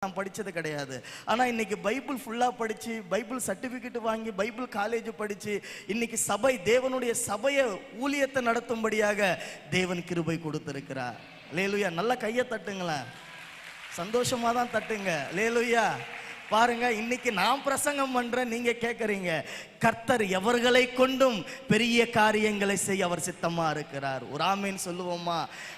நான் படித்தது கிடையாது. ஆனால் இன்னைக்கு பைபிள் ஃபுல்லாக படித்து பைபிள் சர்டிஃபிகேட் வாங்கி பைபிள் காலேஜ் படித்து இன்னைக்கு சபை தேவனுடைய சபையை ஊழியத்தை நடத்தும்படியாக தேவன் கிருபை கொடுத்திருக்கிறார். அல்லேலூயா. நல்ல கையை தட்டுங்களேன், சந்தோஷமாக தான் தட்டுங்க. அல்லேலூயா. பாருங்க, இன்னைக்கு நான் பிரசங்கம் பண்றேன், நீங்க கேட்கறீங்க. கர்த்தர் எவர்களை கொண்டும் பெரிய காரியங்களை செய்ய அவர் சித்தமா இருக்கிறார். ஒரு ஆமீன் சொல்லுவோமா?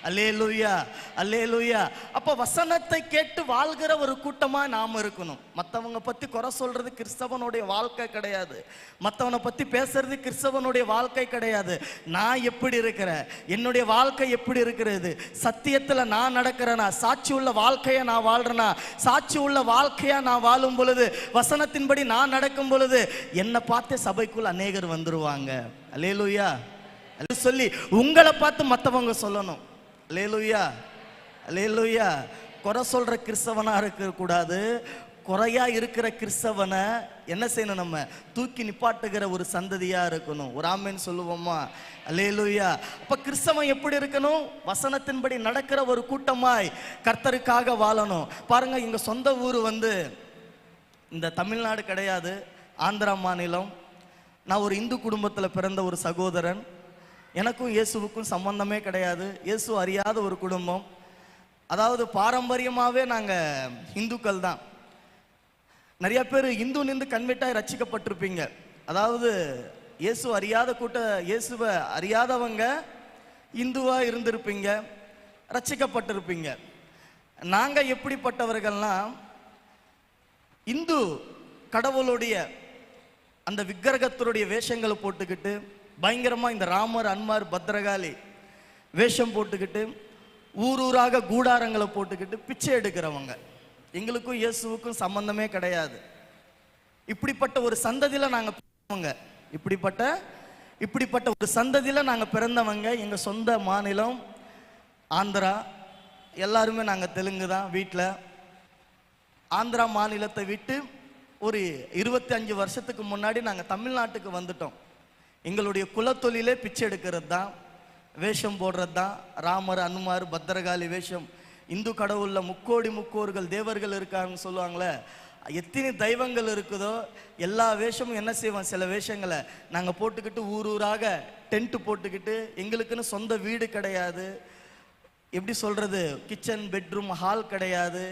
அல்லேலூயா, அல்லேலூயா. அப்ப வசனத்தை கேட்டு வாழ்கிற ஒரு கூட்டமா நாம இருக்கணும். மற்றவங்க பத்தி குறை சொல்றது கிறிஸ்தவனுடைய வாழ்க்கை கிடையாது. மற்றவனை பத்தி பேசுறது கிறிஸ்தவனுடைய வாழ்க்கை கிடையாது. நான் எப்படி இருக்கிறேன், என்னுடைய வாழ்க்கை எப்படி இருக்கிறது, சத்தியத்துல நான் நடக்கிறேனா, சாட்சி உள்ள வாழ்க்கையை நான் வாழ்றேனா, சாட்சி உள்ள வாழ்க்கையா நான் வாழும் பொழுது, வசனத்தின்படி நான் நடக்கும் பொழுது என்னை பார்த்து சபைக்குள் அநேகர் வந்துருவாங்க. அல்லேலூயா சொல்லி உங்களை பார்த்து மற்றவங்க சொல்லணும். அல்லேலூயா, அல்லேலூயா. குறை சொல்ற கிறிஸ்தவனா இருக்க கூடாது. குறையா இருக்கிற கிறிஸ்தவனை என்ன செய்யணும்? நம்ம தூக்கி நிப்பாட்டுகிற ஒரு சந்ததியா இருக்கணும். ஒரு ஆமேன்னு சொல்லுவோமா? அல்லேலூயா. அப்ப கிறிஸ்தவன் எப்படி இருக்கணும்? வசனத்தின்படி நடக்கிற ஒரு கூட்டமாய் கர்த்தருக்காக வாழணும். பாருங்க, எங்க சொந்த ஊர் இந்த தமிழ்நாடு கிடையாது, ஆந்திரா மாநிலம். நான் ஒரு இந்து குடும்பத்தில் பிறந்த ஒரு சகோதரன். எனக்கும் இயேசுவுக்கும் சம்பந்தமே கிடையாது. இயேசு அறியாத ஒரு குடும்பம். அதாவது பாரம்பரியமாகவே நாங்கள் இந்துக்கள் தான். நிறைய பேர் இந்து நின்று கன்வெர்ட்டாகி ரட்சிக்கப்பட்டிருப்பீங்க. அதாவது இயேசு அறியாத இயேசுவை அறியாதவங்க இந்துவாக இருந்திருப்பீங்க, ரட்சிக்கப்பட்டிருப்பீங்க. நாங்கள் எப்படிப்பட்டவர்கள்லாம், இந்து கடவுளுடைய அந்த விக்கிரகத்துடைய வேஷங்களை போட்டுக்கிட்டு பயங்கரமாக இந்த ராமர் அன்மார் பத்ரகாளி வேஷம் போட்டுக்கிட்டு ஊராக கூடாரங்களை போட்டுக்கிட்டு பிச்சை எடுக்கிறவங்க. எங்களுக்கும் இயேசுவுக்கும் சம்பந்தமே கிடையாது. இப்படிப்பட்ட ஒரு சந்ததியில் நாங்கள் பிறந்தவங்க. இப்படிப்பட்ட ஒரு சந்ததியில் நாங்கள் பிறந்தவங்க. எங்கள் சொந்த மாநிலம் ஆந்திரா. எல்லாருமே நாங்கள் தெலுங்கு தான். வீட்டில் ஆந்திரா மாநிலத்தை விட்டு ஒரு 25 வருஷத்துக்கு முன்னாடி நாங்கள் தமிழ்நாட்டுக்கு வந்துட்டோம். எங்களுடைய குலத்தொழிலே பிச்சை எடுக்கிறது தான், வேஷம் போடுறது தான். ராமர் அனுமார் பத்திரகாளி வேஷம். இந்து கடவுளில் முக்கோடிகள் தேவர்கள் இருக்காங்கன்னு சொல்லுவாங்களே, எத்தனை தெய்வங்கள் இருக்குதோ எல்லா வேஷமும் என்ன செய்வோம், சில வேஷங்களை நாங்கள் போட்டுக்கிட்டு ஊராக டென்ட்டு போட்டுக்கிட்டு, எங்களுக்குன்னு சொந்த வீடு கிடையாது. எப்படி சொல்கிறது, கிச்சன் பெட்ரூம் ஹால் கிடையாது,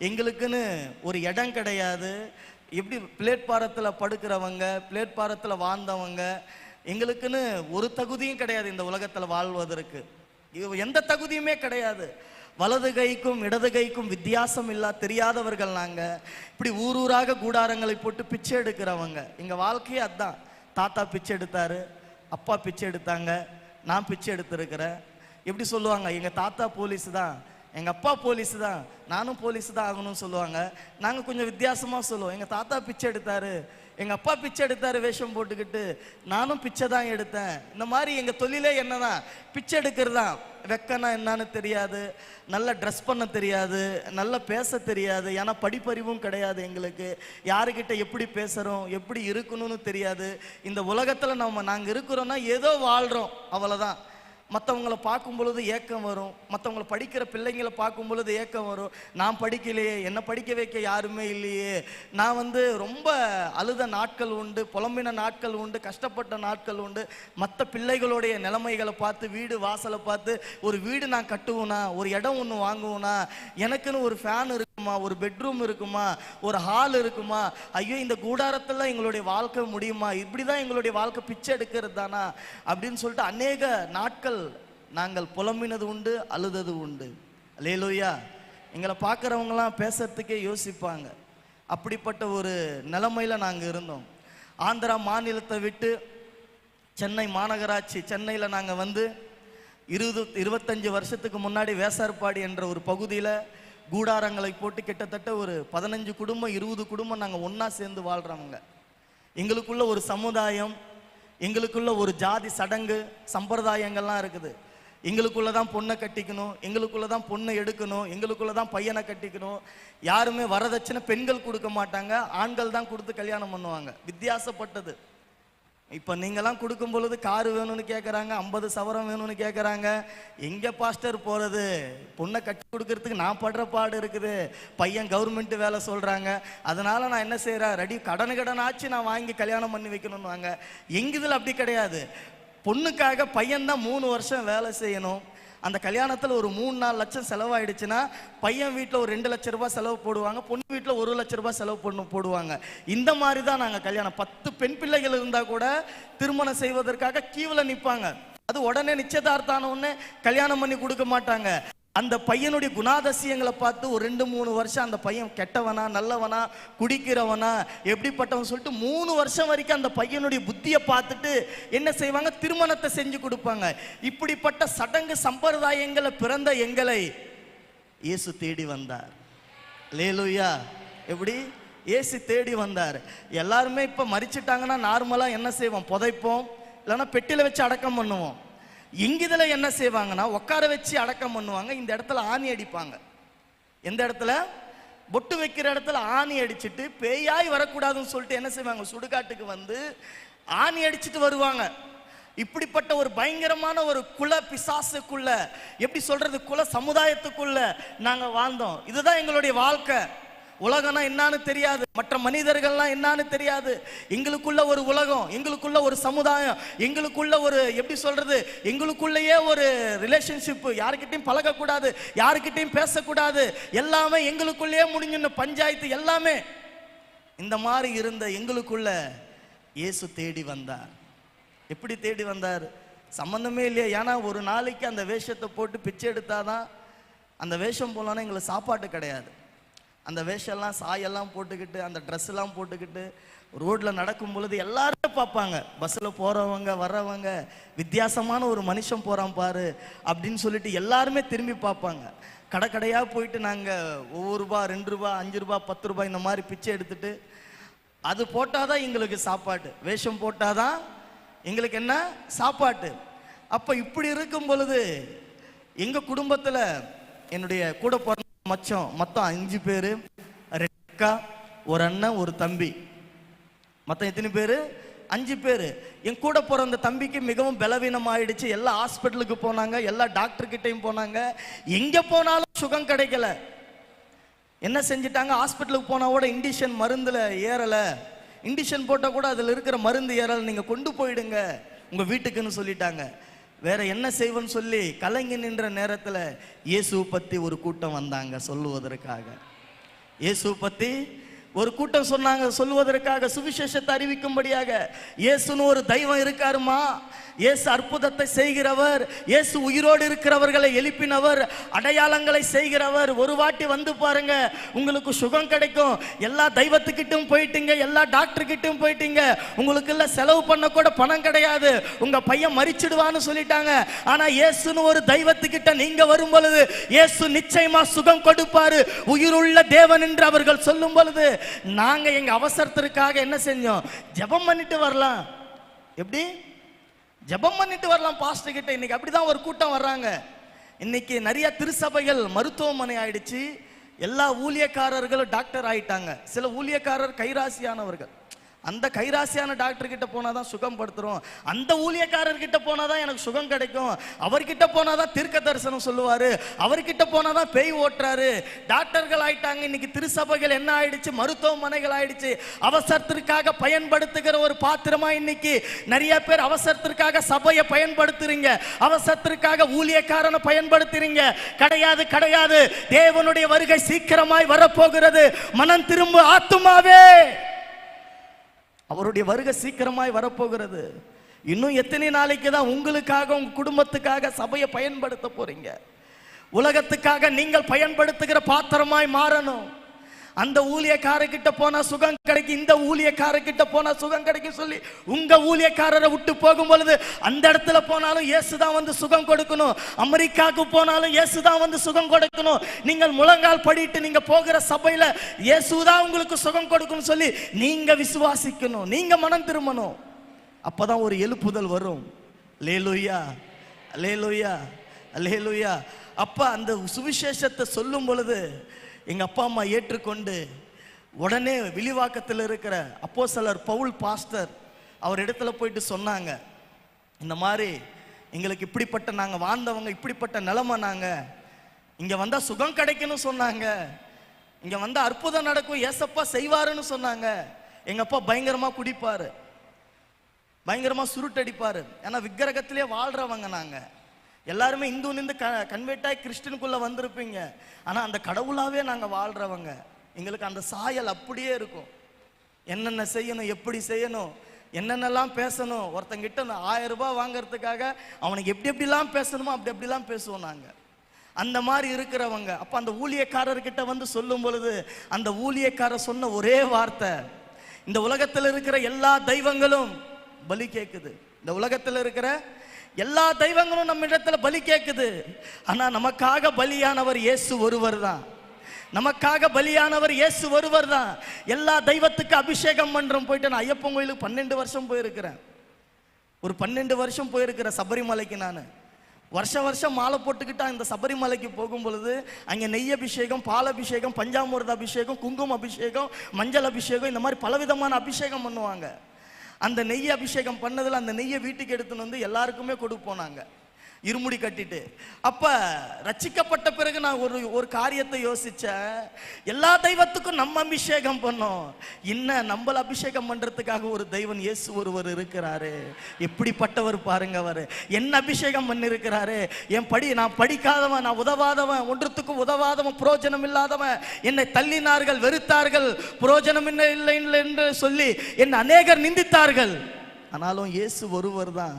எங்களுக்குன்னு ஒரு இடம் கிடையாது. எப்படி பிளேட்பாரத்தில் படுக்கிறவங்க, பிளேட்பாரத்தில் வாழ்ந்தவங்க, எங்களுக்குன்னு ஒரு தகுதியும் கிடையாது இந்த உலகத்தில் வாழ்வதற்கு. எந்த தகுதியுமே கிடையாது. வலது கைக்கும் இடது கைக்கும் வித்தியாசம் தெரியாதவர்கள் நாங்கள். இப்படி ஊராக கூடாரங்களை போட்டு பிச்சை எடுக்கிறவங்க. எங்கள் வாழ்க்கையே அதுதான். தாத்தா பிச்சை எடுத்தாரு, அப்பா பிச்சை எடுத்தாங்க, நான் பிச்சை எடுத்திருக்கிறேன். எப்படி சொல்லுவாங்க, எங்கள் தாத்தா போலீஸ் தான், எங்கள் அப்பா போலீஸ் தான், நானும் போலீஸ் தான் ஆகணும்னு சொல்லுவாங்க. நாங்கள் கொஞ்சம் வித்தியாசமாக சொல்லுவோம். எங்கள் தாத்தா பிச்சை எடுத்தாரு, எங்கள் அப்பா பிச்சை எடுத்தாரு வேஷம் போட்டுக்கிட்டு, நானும் பிச்சை தான் எடுத்தேன். இந்த மாதிரி எங்கள் தொழிலே என்னதான் பிச்சை எடுக்கிறது தான். வெக்கனா என்னன்னு தெரியாது, நல்லா ட்ரெஸ் பண்ண தெரியாது, நல்லா பேச தெரியாது. ஏன்னா படிப்பறிவும் கிடையாது எங்களுக்கு. யாருக்கிட்ட எப்படி பேசுகிறோம், எப்படி இருக்கணும்னு தெரியாது. இந்த உலகத்தில் நாங்கள் இருக்கிறோன்னா ஏதோ வாழ்கிறோம், அவ்வளோதான். மற்றவங்களை பார்க்கும் பொழுது ஏக்கம் வரும், மற்றவங்களை படிக்கிற பிள்ளைங்களை பார்க்கும் பொழுது ஏக்கம் வரும். நான் படிக்கலையே, என்னை படிக்க வைக்க யாருமே இல்லையே. நான் ரொம்ப அழுத நாட்கள் உண்டு, புலம்பின நாட்கள் உண்டு, கஷ்டப்பட்ட நாட்கள் உண்டு. மற்ற பிள்ளைகளுடைய நிலைமைகளை பார்த்து, வீடு வாசலை பார்த்து, ஒரு வீடு நான் கட்டுவேனா, ஒரு இடம் ஒன்று வாங்குவேனா, எனக்குன்னு ஒரு ஃபேன் இருக்குமா, ஒரு பெட்ரூம் இருக்குமா, ஒரு ஹால் இருக்குமா, ஐயோ இந்த கூடாரத்தில் எங்களுடைய வாழ்க்கை முடியுமா, இப்படி தான் எங்களுடைய வாழ்க்கை பிச்சை எடுக்கிறது தானா அப்படின்னு சொல்லிட்டு அநேக நாட்கள் நாங்கள் புலம்பினது உண்டு, அழுதது உண்டு. அல்லேலூயா. எங்களை பார்க்குறவங்களாம் பேசுறதுக்கே யோசிப்பாங்க. அப்படிப்பட்ட ஒரு நிலைமையில் நாங்கள் இருந்தோம். ஆந்திரா மாநிலத்தை விட்டு சென்னை மாநகராட்சி, சென்னையில் நாங்கள் 25 வருஷத்துக்கு முன்னாடி வேசார்பாடி என்ற ஒரு பகுதியில் கூடாரங்களை போட்டு கிட்டத்தட்ட ஒரு 15 குடும்பம் 20 குடும்பம் நாங்கள் ஒன்றா சேர்ந்து வாழ்கிறவங்க. எங்களுக்குள்ள ஒரு சமுதாயம், எங்களுக்குள்ள ஒரு ஜாதி சடங்கு சம்பிரதாயங்கள்லாம் இருக்குது. எங்களுக்குள்ள தான் பொண்ணை கட்டிக்கணும், எங்களுக்குள்ள தான் பொண்ணை எடுக்கணும், எங்களுக்குள்ள தான் பையனை கட்டிக்கணும். யாருமே வரதட்சணை பெண்கள் கொடுக்க மாட்டாங்க, ஆண்கள் தான் கொடுத்து கல்யாணம் பண்ணுவாங்க. வித்தியாசப்பட்டது. இப்போ நீங்களாம் கொடுக்கும் பொழுது காரு வேணும்னு கேட்குறாங்க, 50 சவரம் வேணும்னு கேட்குறாங்க. எங்கே பாஸ்டர் போகிறது? பொண்ணை கட்டி கொடுக்கறதுக்கு நான் படுற பாடு இருக்குது. பையன் கவர்மெண்ட் வேலை சொல்கிறாங்க, அதனால் நான் என்ன செய்கிறேன், ரெடி கடனாச்சு நான் வாங்கி கல்யாணம் பண்ணி வைக்கணும்னு வாங்க. எங்குதில் அப்படி கிடையாது. பொண்ணுக்காக பையன்தான் 3 வருஷம் வேலை செய்யணும். அந்த கல்யாணத்தில் ஒரு 3-4 லட்சம் செலவாயிடுச்சுன்னா பையன் வீட்டில் ஒரு 2 லட்ச ரூபாய் செலவு போடுவாங்க, பொண்ணு வீட்டில் 1 லட்ச ரூபாய் செலவு போடுவாங்க. இந்த மாதிரி தான் நாங்கள் கல்யாணம். 10 பெண் பிள்ளைகள் இருந்தால் கூட திருமணம் செய்வதற்காக கீவில் நிற்பாங்க. அது உடனே நிச்சயதார்த்தான உடனே கல்யாணம் பண்ணி கொடுக்க மாட்டாங்க. அந்த பையனுடைய குணாதிசயங்களை பார்த்து ஒரு 2-3 வருஷம் அந்த பையன் கெட்டவனா நல்லவனா குடிக்கிறவனா எப்படிப்பட்டவன் சொல்லிட்டு 3 வருஷம் வரைக்கும் அந்த பையனுடைய புத்தியை பார்த்துட்டு என்ன செய்வாங்க, திருமணத்தை செஞ்சு கொடுப்பாங்க. இப்படிப்பட்ட சடங்கு சம்பிரதாயங்களை பிறந்த எங்களை இயேசு தேடி வந்தார். அல்லேலூயா. எப்படி இயேசு தேடி வந்தார். எல்லாருமே இப்போ மரிச்சிட்டாங்கன்னா நார்மலாக என்ன செய்வோம், புதைப்போம், இல்லைன்னா பெட்டியில் வச்சு அடக்கம் பண்ணுவோம். இங்கிதில் என்ன செய்வாங்கன்னா உட்கார வச்சு அடக்கம் பண்ணுவாங்க. இந்த இடத்துல ஆணி அடிப்பாங்க. எந்த இடத்துல? பொட்டு வைக்கிற இடத்துல ஆணி அடிச்சுட்டு பேயாய் வரக்கூடாதுன்னு சொல்லிட்டு என்ன செய்வாங்க, சுடுகாட்டுக்கு வந்து ஆணி அடிச்சுட்டு வருவாங்க. இப்படிப்பட்ட ஒரு பயங்கரமான ஒரு குல பிசாசுக்குள்ள, எப்படி சொல்றது, குல சமுதாயத்துக்குள்ள நாங்க வாழ்ந்தோம். இதுதான் எங்களுடைய வாழ்க்கை. உலகம்னா என்னன்னு தெரியாது, மற்ற மனிதர்கள்லாம் என்னன்னு தெரியாது. எங்களுக்குள்ள ஒரு உலகம், எங்களுக்குள்ள ஒரு சமுதாயம், எங்களுக்குள்ள ஒரு எப்படி சொல்றது, எங்களுக்குள்ளேயே ஒரு ரிலேஷன்ஷிப். யாருக்கிட்டையும் பழகக்கூடாது, யாருக்கிட்டையும் பேசக்கூடாது, எல்லாமே எங்களுக்குள்ளேயே முடிஞ்சுன்னு பஞ்சாயத்து எல்லாமே. இந்த மாதிரி இருந்த எங்களுக்குள்ள இயேசு தேடி வந்தார். எப்படி தேடி வந்தார்? சம்பந்தமே இல்லையா. ஏன்னா ஒரு நாளைக்கு அந்த வேஷத்தை போட்டு பிச்சை எடுத்தாதான், அந்த வேஷம் போலன்னா எங்களுக்கு சாப்பாட்டு கிடையாது. அந்த வேஷம்லாம் சாயெல்லாம் போட்டுக்கிட்டு அந்த ட்ரெஸ்ஸெல்லாம் போட்டுக்கிட்டு ரோட்டில் நடக்கும் பொழுது எல்லாருமே பார்ப்பாங்க. பஸ்ஸில் போகிறவங்க வர்றவங்க, வித்தியாசமான ஒரு மனுஷன் போகிறான் பாரு அப்படின்னு சொல்லிட்டு எல்லாருமே திரும்பி பார்ப்பாங்க. கடையாக போயிட்டு நாங்கள் ₹1, ₹2, ₹5, ₹10 இந்த மாதிரி பிச்சை எடுத்துட்டு அது போட்டால் தான் எங்களுக்கு சாப்பாட்டு, வேஷம் போட்டால் தான் எங்களுக்கு என்ன சாப்பாட்டு. அப்போ இப்படி இருக்கும் பொழுது எங்கள் குடும்பத்தில் என்னுடைய கூட பிறந்த மச்சம் மொத்தம் 5 பேர், 2 அக்கா, ஒரு அண்ணன், ஒரு தம்பி. மொத்தம் எத்தனை பேர்? 5 பேர். என் கூட பிறந்த தம்பிக்கு மிகவும் பலவீனம் ஆயிடுச்சு. எல்லா ஹாஸ்பிட்டலுக்கு போனாங்க, எல்லா டாக்டர்கிட்டையும் போனாங்க. எங்கே போனாலும் சுகம் கிடைக்கல. என்ன செஞ்சிட்டாங்க, ஹாஸ்பிட்டலுக்கு போனால் கூட இன்டிஷன் மருந்தில் ஏறலை, இன்டிஷன் போட்டால் கூட அதில் இருக்கிற மருந்து ஏறலை, நீங்கள் கொண்டு போயிடுங்க உங்கள் வீட்டுக்குன்னு சொல்லிட்டாங்க. வேற என்ன செய்வோன்னு சொல்லி கலங்கி நின்ற நேரத்தில் இயேசுவை பற்றி ஒரு கூட்டம் வந்தாங்க சொல்லுவதற்காக. இயேசுவை பற்றி ஒரு கூட்டம் சொன்னாங்க சொல்லுவதற்காக, சுவிசேஷத்தை அறிவிக்கும்படியாக. இயேசுன்னு ஒரு தெய்வம் இருக்காருமா, இயேசு அற்புதத்தை செய்கிறவர், இயேசு உயிரோடு இருக்கிறவர்களை எழுப்பினவர், அடையாளங்களை செய்கிறவர். ஒரு வாட்டி வந்து பாருங்க, உங்களுக்கு சுகம் கிடைக்கும். எல்லா தெய்வத்துக்கிட்டும் போயிட்டீங்க, எல்லா டாக்டர்கிட்டும் போயிட்டீங்க, உங்களுக்கு எல்லாம் செலவு பண்ண கூட பணம் கிடையாது, உங்க பையன் மரிச்சிடுவான்னு சொல்லிட்டாங்க. ஆனா இயேசுன்னு ஒரு தெய்வத்துக்கிட்ட நீங்க வரும் பொழுது இயேசு நிச்சயமா சுகம் கொடுப்பாரு, உயிருள்ள தேவன் என்று அவர்கள் சொல்லும் பொழுது நாங்க எங்க அவசரத்திற்காக என்ன செஞ்சோம், ஜெபம் பண்ணிட்டு வரலாம். எப்படி ஜெபம் பண்ணிட்டு வரலாம் பாஸ்டர் கிட்ட. இன்னைக்கு அப்படிதான் ஒரு கூட்டம் வர்றாங்க. இன்னைக்கு நிறைய திருச்சபைகள் மருத்துவமனை ஆயிடுச்சு, எல்லா ஊழியக்காரர்களும் டாக்டர் ஆயிட்டாங்க. சில ஊழியக்காரர் கைராசியானவர்கள், அந்த கைராசியான டாக்டர் கிட்ட போனாதான் சுகம் படுத்துறோம், அந்த ஊழியக்காரர் கிட்ட போனாதான் எனக்கு சுகம் கிடைக்கும், அவர்கிட்ட போனாதான் தீர்க்க தரிசனம் சொல்லுவாரு, அவர்கிட்ட போனாதான் பேய் ஓட்டுறாரு. டாக்டர்கள் ஆயிட்டாங்க. இன்னைக்கு திருச்சபைகள் என்ன ஆயிடுச்சு, மருத்துவமனைகள் ஆயிடுச்சு. அவசரத்திற்காக பயன்படுத்துகிற ஒரு பாத்திரமா இன்னைக்கு நிறைய பேர் அவசரத்திற்காக சபையை பயன்படுத்துறீங்க, அவசரத்திற்காக ஊழியக்காரனை பயன்படுத்துறீங்க. கிடையாது கிடையாது, தேவனுடைய வருகை சீக்கிரமாய் வரப்போகிறது. மனம் திரும்ப ஆத்துமாவே, அவருடைய வருகை சீக்கிரமாய் வரப்போகிறது. இன்னும் எத்தனை நாளைக்கு தான் உங்களுக்காக உங்க குடும்பத்துக்காக சபையை பயன்படுத்த போறீங்க? உலகத்துக்காக நீங்கள் பயன்படுத்துகிற பாத்திரமாய் மாறணும். அந்த ஊழியக்காரர்கிட்ட போனா சுகம் கிடைக்கும், இந்த ஊழியக்காரர்கிட்ட போனா சுகம் கிடைக்கும் சொல்லி உங்க ஊழியக்காரரை விட்டு போகும் பொழுது அந்த இடத்துல போனாலும் இயேசுதான் வந்து சுகம் கொடுக்கணும், அமெரிக்காவுக்கு போனாலும் இயேசுதான் வந்து சுகம் கொடுக்கணும். நீங்கள் முழங்கால் படிட்டு நீங்க போகிற சபையில இயேசுதான் உங்களுக்கு சுகம் கொடுக்கணும் சொல்லி நீங்க விசுவாசிக்கணும், நீங்க மனம் திரும்பணும். அப்பதான் ஒரு எழுப்புதல் வரும். அல்லேலூயா அல்லேலூயா அல்லேலூயா. அப்ப அந்த சுவிசேஷத்தை சொல்லும் பொழுது எங்கள் அப்பா அம்மா ஏற்றுக்கொண்டு உடனே விழிவாக்கத்தில் இருக்கிற அப்போஸ்தலர் பவுல் பாஸ்டர் அவர் இடத்துல போயிட்டு சொன்னாங்க, இந்த மாதிரி எங்களுக்கு இப்படிப்பட்ட நாங்கள் வாழ்ந்தவங்க, இப்படிப்பட்ட நிலைமை, நாங்கள் இங்கே வந்தால் சுகம் கிடைக்குன்னு சொன்னாங்க, இங்கே வந்தால் அற்புதம் நடக்கும், ஏசப்பா செய்வாருன்னு சொன்னாங்க. எங்கள் அப்பா பயங்கரமாக குடிப்பார், பயங்கரமாக சுருட்டடிப்பார். ஏன்னா விக்கிரகத்திலே வாழ்கிறவங்க நாங்கள் எல்லாருமே இந்து நின்று கன்வெர்ட்டாகி கிறிஸ்டினுக்குள்ளே வந்திருப்பீங்க. ஆனால் அந்த கடவுளாகவே நாங்கள் வாழ்கிறவங்க. எங்களுக்கு அந்த சாயல் அப்படியே இருக்கும். என்னென்ன செய்யணும், எப்படி செய்யணும், என்னென்னலாம் பேசணும். ஒருத்தங்கிட்ட 1000 ரூபாய் வாங்கிறதுக்காக அவனுக்கு எப்படி எப்படிலாம் பேசணுமோ அப்படி எப்படிலாம் பேசுவோம் நாங்கள். அந்த மாதிரி இருக்கிறவங்க. அப்போ அந்த ஊழியக்காரர்கிட்ட வந்து சொல்லும் பொழுது அந்த ஊழியக்காரர் சொன்ன ஒரே வார்த்தை, இந்த உலகத்தில் இருக்கிற எல்லா தெய்வங்களும் பலி கேட்குது, இந்த உலகத்தில் இருக்கிற எல்லா தெய்வங்களும் நம்ம இடத்துல பலி கேட்குது. ஆனா நமக்காக பலியானவர் இயேசு ஒருவர் தான். நமக்காக பலியானவர் இயேசு ஒருவர் தான். எல்லா தெய்வத்துக்கு அபிஷேகம் பண்றோம். போயிட்டு நான் ஐயப்பன் கோயிலுக்கு 12 வருஷம் போயிருக்கிறேன். ஒரு 12 வருஷம் போயிருக்கிறேன் சபரிமலைக்கு. நான் வருஷம் மாலை போட்டுக்கிட்டா இந்த சபரிமலைக்கு போகும் பொழுது அங்கே நெய் அபிஷேகம், பால் அபிஷேகம், பஞ்சாமிர்த அபிஷேகம், குங்கும அபிஷேகம், மஞ்சள் அபிஷேகம், இந்த மாதிரி பலவிதமான அபிஷேகம் பண்ணுவாங்க. அந்த நெய் அபிஷேகம் பண்ணதில் அந்த நெய்யை வீட்டுக்கு எடுத்துன்னு வந்து எல்லாருக்குமே கொடுப்போம் நாங்கள், இருமுடி கட்டிட்டு. அப்ப ரட்சிக்கப்பட்ட பிறகு நான் ஒரு காரியத்தை யோசிச்சேன். எல்லா தெய்வத்துக்கும் நம்ம அபிஷேகம் பண்ணோம், இன்னும் நம்மள அபிஷேகம் பண்றதுக்காக ஒரு தெய்வன் இயேசு ஒருவர் இருக்கிறாரு. எப்படிப்பட்டவர் பாருங்க. அவர் என்ன அபிஷேகம் பண்ணிருக்கிறாரு. நான் படிக்காதவன், நான் உதவாதவன், ஒன்றுத்துக்கும் உதவாதவன், புரோஜனம் இல்லாதவன், என்னை தள்ளினார்கள், வெறுத்தார்கள், புரோஜனம் இல்லை என்று சொல்லி என்னை அநேகர் நிந்தித்தார்கள். ஆனாலும் இயேசு ஒருவர் தான்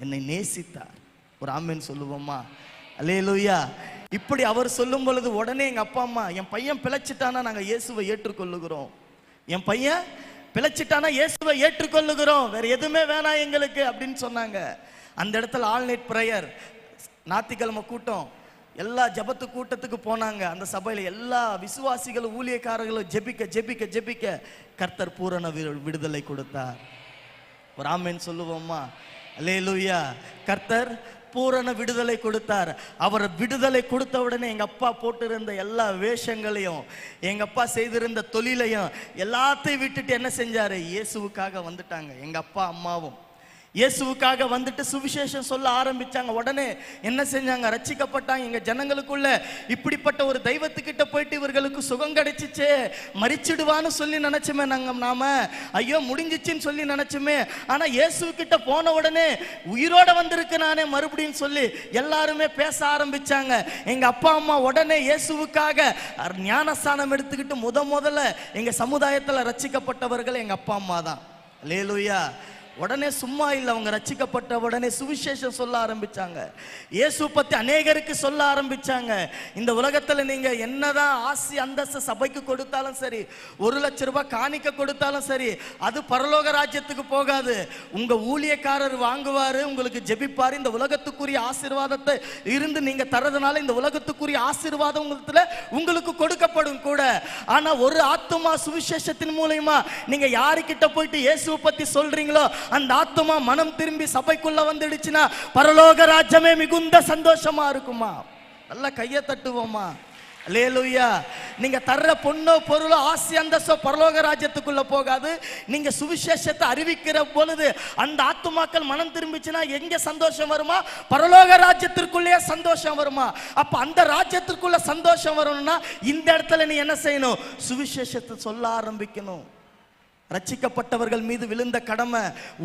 என்னை நேசித்தார். ஒரு ஆமென் சொல்லுவோமா? அல்லேலூயா. இப்படி அவர் சொல்லும் பொழுது உடனே எங்க அப்பா அம்மா, என் பையன் பிழைச்சிட்டானா நாங்கள் இயேசுவை ஏற்றுக்கொள்ளுகிறோம், என் பையன் பிழைச்சிட்டானா இயேசுவை ஏற்றுக்கொள்ளுகிறோம், வேற எதுவுமே வேணாம் எங்களுக்கு அப்படின்னு சொன்னாங்க. அந்த இடத்துல ஆல்நைட் பிரேயர், ஞாயிற்றுக்கிழமை கூட்டம், எல்லா ஜபத்து கூட்டத்துக்கு போனாங்க. அந்த சபையில் எல்லா விசுவாசிகளும் ஊழியக்காரர்களும் ஜெபிக்க ஜெபிக்க ஜெபிக்க கர்த்தர் பூரண விடுதலை கொடுத்தார். ஒரு ஆமென் சொல்லுவோமா? அல்லேலூயா. கர்த்தர் பூரண விடுதலை கொடுத்தார். அவர் விடுதலை கொடுத்த உடனே எங்க அப்பா போட்டிருந்த எல்லா வேஷங்களையும், எங்க அப்பா செய்திருந்த தொழிலையும் எல்லாத்தையும் விட்டுட்டு என்ன செஞ்சாரு? இயேசுவுக்காக வந்துட்டாங்க. எங்க அப்பா அம்மாவும் இயேசுவுக்காக வந்துட்டு சுவிசேஷம் சொல்ல ஆரம்பிச்சாங்க. உடனே என்ன செஞ்சாங்க? ரட்சிக்கப்பட்டாங்க. எங்க ஜனங்களுக்குள்ள இப்படிப்பட்ட ஒரு தெய்வத்துக்கிட்ட போயிட்டு இவர்களுக்கு சுகம் கிடைச்சிச்சு, மரிச்சிடுவான்னு சொல்லி நினைச்சுமே நாம, ஐயோ முடிஞ்சிச்சுன்னு சொல்லி நினைச்சுமே. ஆனா இயேசுக்கிட்ட போன உடனே உயிரோட வந்திருக்கு நானே மறுபடியும் சொல்லி எல்லாருமே பேச ஆரம்பிச்சாங்க. எங்க அப்பா அம்மா உடனே இயேசுவுக்காக ஞானஸ்தானம் எடுத்துக்கிட்டு முதல்ல எங்க சமுதாயத்துல ரட்சிக்கப்பட்டவர்கள் எங்க அப்பா அம்மா தான். அல்லேலூயா. உடனே சும்மா இல்லை, அவங்க ரட்சிக்கப்பட்ட உடனே சுவிசேஷம் சொல்ல ஆரம்பிச்சாங்க. இயேசு பத்தி அநேகருக்கு சொல்ல ஆரம்பிச்சாங்க. இந்த உலகத்துல நீங்க என்னதான் ஆசி அந்தஸ்து சபைக்கு கொடுத்தாலும் சரி, 1 லட்சம் ரூபாய் காணிக்க கொடுத்தாலும் சரி, அது பரலோக ராஜ்யத்துக்கு போகாது. உங்க ஊழியக்காரர் வாங்குவாரு, உங்களுக்கு ஜெபிப்பாரு. இந்த உலகத்துக்குரிய ஆசீர்வாதத்தை இருந்து நீங்க தரதுனால இந்த உலகத்துக்குரிய ஆசீர்வாதம் உங்களுக்கு கொடுக்கப்படும் கூட. ஆனா ஒரு ஆத்துமா சுவிசேஷத்தின் மூலமா நீங்க யாருக்கிட்ட போயிட்டு இயேசுவை பத்தி சொல்றீங்களோ அந்த ஆத்துமா மனம் திரும்பி சபைக்குள்ள வந்துடுச்சுன்னா பரலோக ராஜ்யமே மிகுந்த சந்தோஷமா இருக்குமா? நல்லா கையை தட்டுவோமா? அல்லேலூயா. நீங்க தர்ற பொண்ணோ பொருளோ ஆசி அந்தஸ்தோ பரலோக ராஜ்யத்துக்குள்ள போகாது. நீங்க சுவிசேஷத்தை அறிவிக்கிற பொழுது அந்த ஆத்துமாக்கள் மனம் திரும்பிச்சுன்னா எங்க சந்தோஷம் வருமா? பரலோக ராஜ்யத்திற்குள்ளே சந்தோஷம் வருமா? அப்ப அந்த ராஜ்யத்திற்குள்ள சந்தோஷம் வரணும்னா இந்த இடத்துல நீ என்ன செய்யணும்? சுவிசேஷத்தை சொல்ல ஆரம்பிக்கணும். ரட்சிக்கப்பட்டவர்கள் மீது விழுந்த கடமை,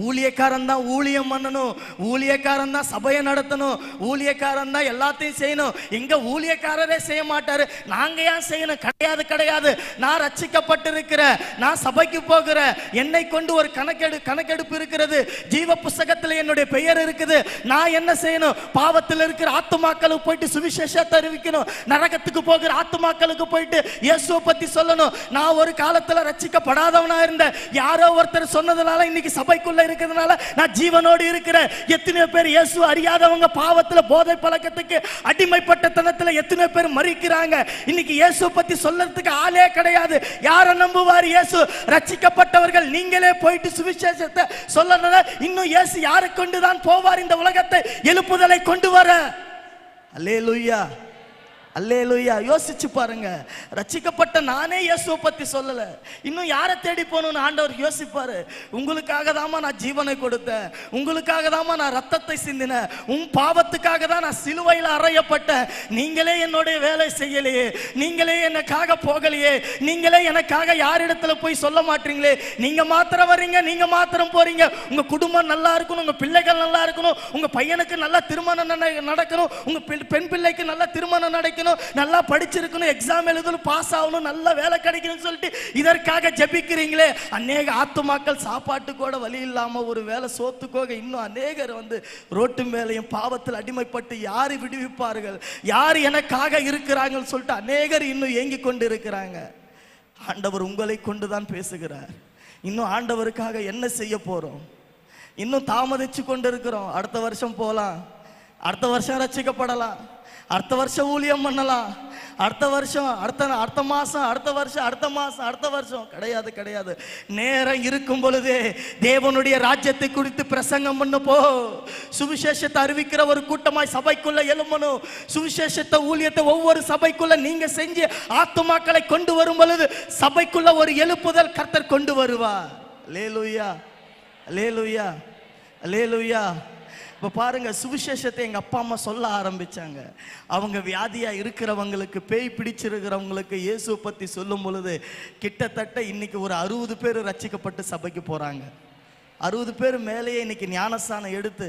ஊழியக்காரன் தான் ஊழியம் பண்ணணும், ஊழியக்காரன் தான் சபையை நடத்தணும், ஊழியக்காரன் தான் எல்லாத்தையும் செய்யணும். எங்க ஊழியக்காரரே செய்ய மாட்டாரு, நாங்க ஏன் செய்யணும்? கிடையாது. நான் ரட்சிக்கப்பட்டிருக்கிறேன், நான் சபைக்கு போகிறேன், என்னை கொண்டு ஒரு கணக்கெடுப்பு இருக்கிறது, ஜீவ புஸ்தகத்தில் என்னுடைய பெயர் இருக்குது. நான் என்ன செய்யணும்? பாவத்தில் இருக்கிற ஆத்துமாக்களுக்கு போயிட்டு சுவிசேஷத்தை அறிவிக்கணும். நரகத்துக்கு போகிற ஆத்துமாக்களுக்கு போயிட்டு இயேசுவை பத்தி சொல்லணும். நான் ஒரு காலத்துல ரட்சிக்கப்படாதவனா இருந்தேன், யாரோ ஒருத்தர் சொன்னதுனால இன்னைக்கு சபைக்குள்ள இருக்கிறதுனால நான் ஜீவனோடு இருக்கிறேன். எத்தனையோ பேர் இயேசு அறியாதவங்க பாவத்துல போதை பழக்கத்துக்கு அடிமைப்பட்ட தனத்துல எத்தனையோ பேர் மரிக்கிறாங்க. இன்னைக்கு இயேசு பத்தி சொல்லறதுக்கு ஆளே கிடையாது. யாரை நம்புவார்? இயேசு. ரட்சிக்கப்பட்டவர்கள் நீங்களே போயிட்டு சுவிசேஷத்தை சொல்லணும். இன்னும் இயேசு யாரை கொண்டுதான் போவார்? இந்த உலகத்தை எழுப்புதலை கொண்டு வர. அல்லேலூயா. அல்லேலூயா. யோசிச்சு பாருங்க, ரட்சிக்கப்பட்ட நானே இயேசுவை பத்தி சொல்லல, இன்னும் யாரை தேடி போகணும்னு ஆண்டவர் யோசிப்பாரு. உங்களுக்காக தாமா நான் ஜீவனை கொடுத்தேன், உங்களுக்காக தாமா நான் ரத்தத்தை சிந்தினேன், உன் பாவத்துக்காக தான் நான் சிலுவையில் அறையப்பட்டேன். நீங்களே என்னுடைய வேலை செய்யலையே, நீங்களே எனக்காக போகலையே, நீங்களே எனக்காக யாரிடத்துல போய் சொல்ல மாட்டீங்களே. நீங்க மாத்திரம் வர்றீங்க, நீங்க மாத்திரம் போறீங்க. உங்க குடும்பம் நல்லா இருக்கணும், உங்க பிள்ளைகள் நல்லா இருக்கணும், உங்க பையனுக்கு நல்லா திருமணம் நடக்கணும், உங்க பெண் பிள்ளைக்கு நல்லா திருமணம் நடக்கணும், நல்லா படிச்சிருக்கணும், எக்ஸாம் எழுதணும், பாஸ் ஆகணும், நல்ல வேலை கிடைக்கணும்னு சொல்லிட்டு இதற்காக ஜெபிக்கிறீங்களே. அநேக ஆத்துமாக்கள் சாப்பாட்டு கூட வழி இல்லாம, ஒரு வேலை சோத்துக்கோக இன்னும் அநேகர் ரோட்டு மேலையும் பாவத்தில் அடிமைப்பட்டு யாரு விடுவிப்பார்கள், யார் எனக்காக இருக்கிறாங்கன்னு சொல்லிட்டு அநேகர் இன்னும் ஏங்கி கொண்டு இருக்கிறாங்க. ஆண்டவர் உங்களை கொண்டுதான் பேசுகிறார். இன்னும் ஆண்டவருக்காக என்ன செய்ய போறோம்? இன்னும் தாமதிச்சு கொண்டு இருக்கிறோம். அடுத்த வருஷம் போலாம், அடுத்த வருஷம் ரட்சிக்கப்படலாம், அடுத்த வருஷம் ஊழியம் பண்ணலாம், அடுத்த வருஷம், அடுத்த மாசம், அடுத்த வருஷம், அடுத்த மாசம், அடுத்த வருஷம். கிடையாது, கிடையாது. நேரம் இருக்கும் பொழுதே தேவனுடைய ராஜ்யத்தை குறித்து பிரசங்கம் பண்ண போ. சுவிசேஷத்தை அறிவிக்கிற ஒரு கூட்டமாய் சபைக்குள்ள எழும்பணும். சுவிசேஷத்தை ஊழியத்தை ஒவ்வொரு சபைக்குள்ள நீங்க செஞ்சு ஆத்துமாக்களை கொண்டு வரும் பொழுது சபைக்குள்ள ஒரு எழுப்புதல் கர்த்தர் கொண்டு வருவார். அல்லேலூயா, அல்லேலூயா, அல்லேலூயா. இப்போ பாருங்க, சுவிசேஷத்தை எங்கள் அப்பா அம்மா சொல்ல ஆரம்பித்தாங்க. அவங்க வியாதியாக இருக்கிறவங்களுக்கு, பேய் பிடிச்சிருக்கிறவங்களுக்கு இயேசுவை பற்றி சொல்லும் பொழுது கிட்டத்தட்ட இன்னைக்கு ஒரு 60 பேர் ரட்சிக்கப்பட்டு சபைக்கு போகிறாங்க. 60 பேர் மேலேயே இன்னைக்கு ஞானஸ்தானம் எடுத்து